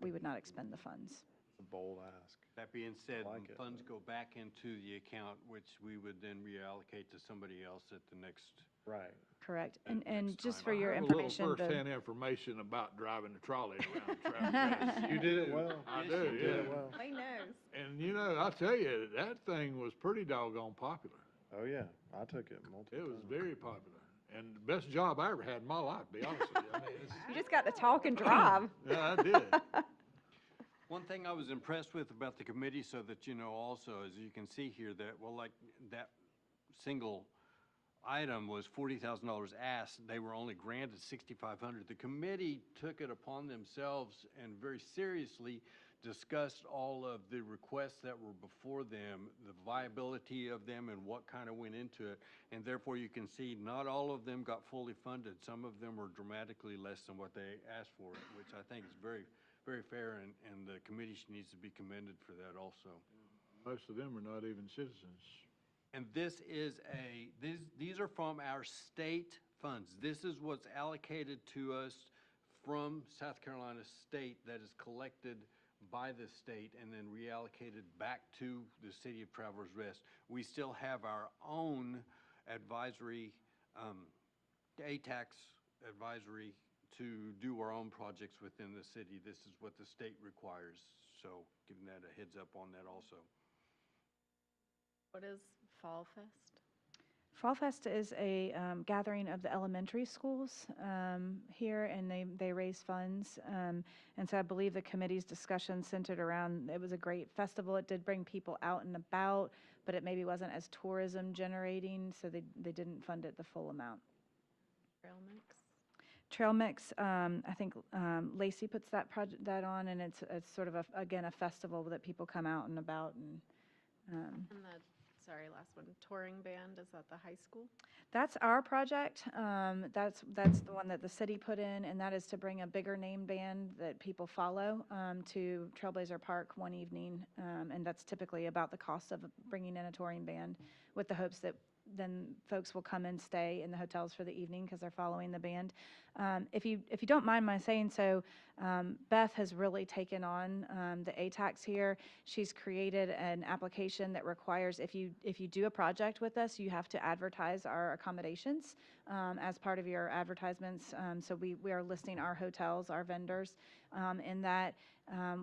we would not expend the funds. It's a bold ask. That being said, I like it. funds go back into the account, which we would then reallocate to somebody else at the next. Right. Correct. And And next just time for I your I have a little information, the- first-hand information about driving the trolley around Travis. You did it well. I Yes, do, you You did yeah. it well. He knows. And I'll tell you, that thing was pretty doggone popular. Oh, yeah. I took it multiple It was times. very popular. And the best job I ever had in my life, to be honest with you. I mean, You just got to talk and drive. yeah, I did. One thing I was impressed with about the committee, so that you know also, as you can see here, that, well, like, that single item was $40,000 asked, they were only granted $6,500. The committee took it upon themselves and very seriously discussed all of the requests that were before them, the viability of them and what kind of went into it. And therefore, you can see not all of them got fully funded. Some of them were dramatically less than what they asked for, which I think is very, very fair, and the committee needs to be commended for that also. Most of them are not even citizens. And this is these are from our state funds. This is what's allocated to us from South Carolina State that is collected by the state and then reallocated back to the city of Travelers Rest. We still have our own advisory, ATAX advisory to do our own projects within the city. This is what the state requires. So giving that a heads up on that also. What is Fall Fest? Fall Fest is a gathering of the elementary schools here, and they raise funds. And so I believe the committee's discussion centered around, it was a great festival. It did bring people out and about, but it maybe wasn't as tourism generating, so they didn't fund it the full amount. Trail Mix? Trail Mix, I think Lacey puts that on, and it's sort of, again, a festival that people come out and about. And Sorry, last one, touring band, is that the high school? That's our project. That's the one that the city put in, and that is to bring a bigger name band that people follow to Trailblazer Park one evening, and that's typically about the cost of bringing in a touring band, with the hopes that then folks will come and stay in the hotels for the evening because they're following the band. If you don't mind my saying so, Beth has really taken on the ATAX here. She's created an application that requires if you do a project with us, you have to advertise our accommodations as part of your advertisements. So we are listing our hotels, our vendors, in that.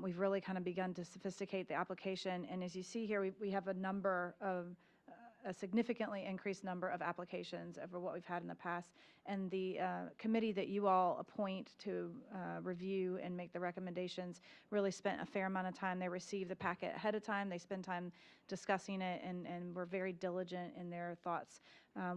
We've really kind of begun to sophisticate the application. And as you see here, we have a significantly increased number of applications over what we've had in the past. And the committee that you all appoint to review and make the recommendations really spent a fair amount of time. They received the packet ahead of time. They spend time discussing it and were very diligent in their thoughts.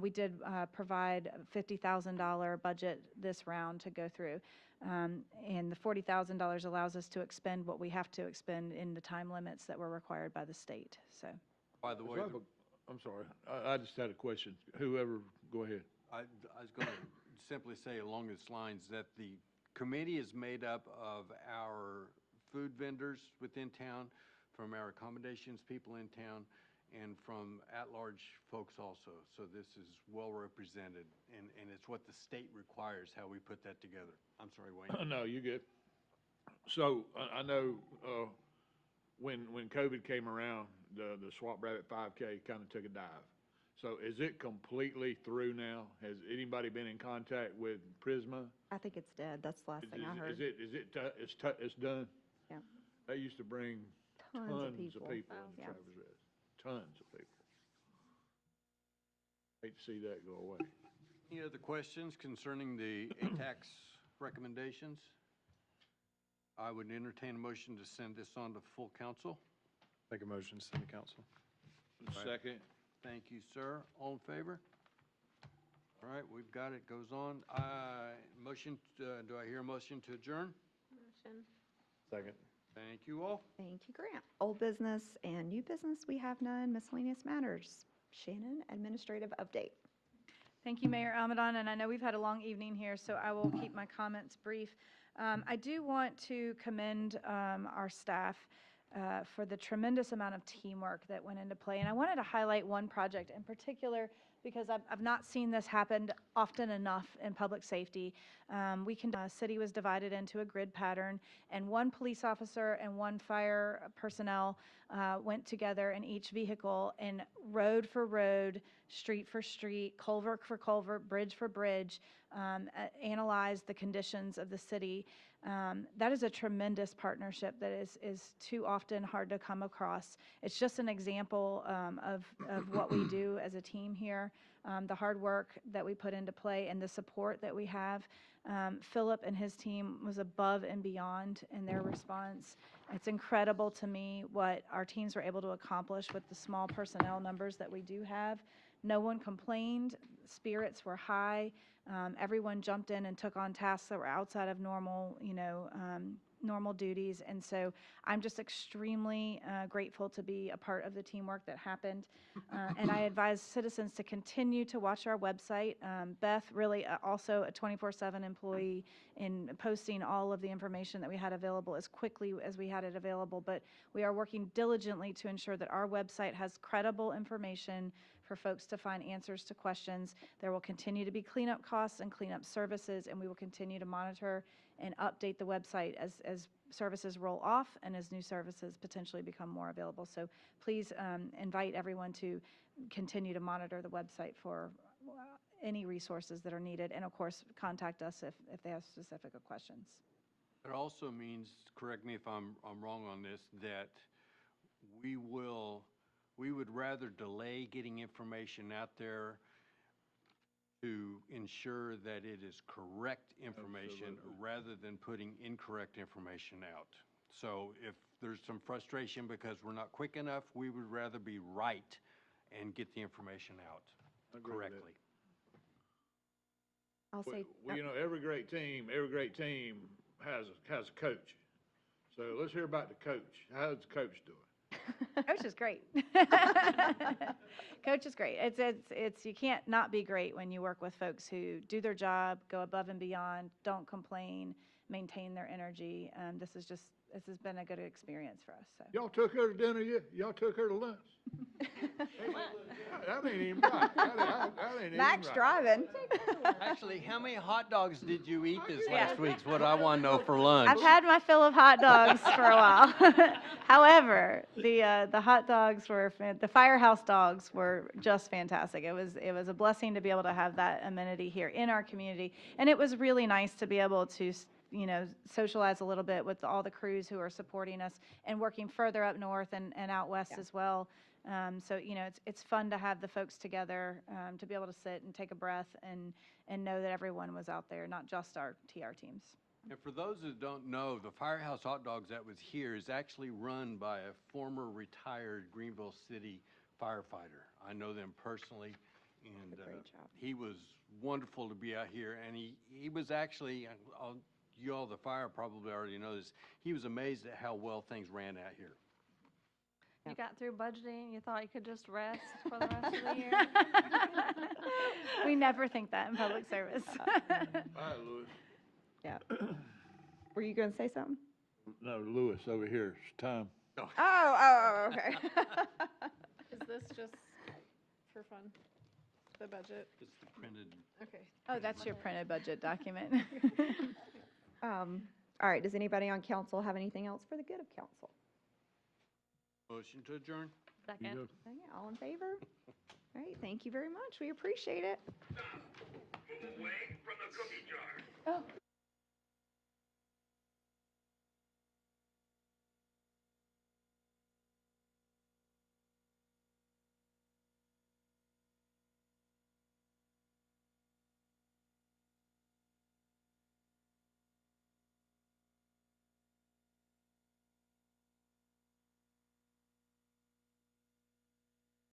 We did provide a $50,000 budget this round to go through. And the $40,000 allows us to expend what we have to expend in the time limits that were required by the state. So, By the way, I'm sorry, I just had a question. Whoever, go ahead. I was going to simply say along these lines that the committee is made up of our food vendors within town, from our accommodations people in town, and from at-large folks also. So this is well represented, and it's what the state requires, how we put that together. I'm sorry, Wayne. No, you're good. So I know when COVID came around, the Swamp Rabbit 5K kind of took a dive. So is it completely through now? Has anybody been in contact with Prisma? I think it's dead. That's the last thing I heard. It's done? Yeah. They used to bring Tons of people. in Yeah. Travelers Rest. Tons of people. Hate to see that go away. Any other questions concerning the ATAX recommendations? I would entertain a motion to send this on to full council. Make a motion to send to council. Second. Thank you, sir. All in favor? All right, we've got it. Goes on. Motion, do I hear a motion to adjourn? Motion. Second. Thank you all. Thank you, Grant. Old business and new business, we have none. Miscellaneous matters. Shannon, administrative update. thank you, Mayor Almadon, and I know we've had a long evening here, so I will keep my comments brief. I do want to commend our staff for the tremendous amount of teamwork that went into play. And I wanted to highlight one project in particular because I've not seen this happen often enough in public safety. City was divided into a grid pattern, and one police officer and one fire personnel went together in each vehicle and road for road, street for street, culvert for culvert, bridge for bridge, analyzed the conditions of the city. That is a tremendous partnership that is too often hard to come across. It's just an example of what we do as a team here, the hard work that we put into play and the support that we have. Philip and his team was above and beyond in their response. It's incredible to me what our teams were able to accomplish with the small personnel numbers that we do have. No one complained. Spirits were high. Everyone jumped in and took on tasks that were outside of normal, normal duties. And so I'm just extremely grateful to be a part of the teamwork that happened. And I advise citizens to continue to watch our website. Beth, really also a 24/7 employee in posting all of the information that we had available as quickly as we had it available. But we are working diligently to ensure that our website has credible information for folks to find answers to questions. There will continue to be cleanup costs and cleanup services, and we will continue to monitor and update the website as services roll off and as new services potentially become more available. So please invite everyone to continue to monitor the website for any resources that are needed, and of course, contact us if they have specific questions. It also means, correct me if I'm wrong on this, that we would rather delay getting information out there to ensure that it is correct information rather than putting incorrect information out. So if there's some frustration because we're not quick enough, we would rather be right and get the information out correctly. I'll say, Well, you know, every great team has a coach. So let's hear about the coach. How's the coach doing? Coach is great. Coach is great. It's you can't not be great when you work with folks who do their job, go above and beyond, don't complain, maintain their energy. This has been a good experience for us. So. Y'all took her to dinner yet? Y'all took her to lunch? That ain't even right. That ain't even Max right. driving. Actually, how many hot dogs did you eat this last week is what I want to know for lunch. I've had my fill of hot dogs for a while. However, the hot dogs the Firehouse dogs were just fantastic. It was a blessing to be able to have that amenity here in our community, and it was really nice to be able to socialize a little bit with all the crews who are supporting us and working further up north and out west as well. So, it's fun to have the folks together, to be able to sit and take a breath and know that everyone was out there, not just our TR teams. And for those who don't know, the Firehouse Hot Dogs that was here is actually run by a former retired Greenville City firefighter. I know them personally, and Great job. he was wonderful to be out here. And he was actually, you all, the fire probably already know this, he was amazed at how well things ran out here. You got through budgeting, you thought you could just rest for the rest of the year? We never think that in public service. All right, Louis. Yeah. Were you going to say something? No, Louis over here. It's time. Oh, okay. Is this just for fun, the budget? It's the printed. Okay. Oh, that's your printed budget document. All right, does anybody on council have anything else for the good of council? Motion to adjourn? Second. Okay, all in favor? All right, thank you very much. We appreciate it. Away from the cookie jar. Oh.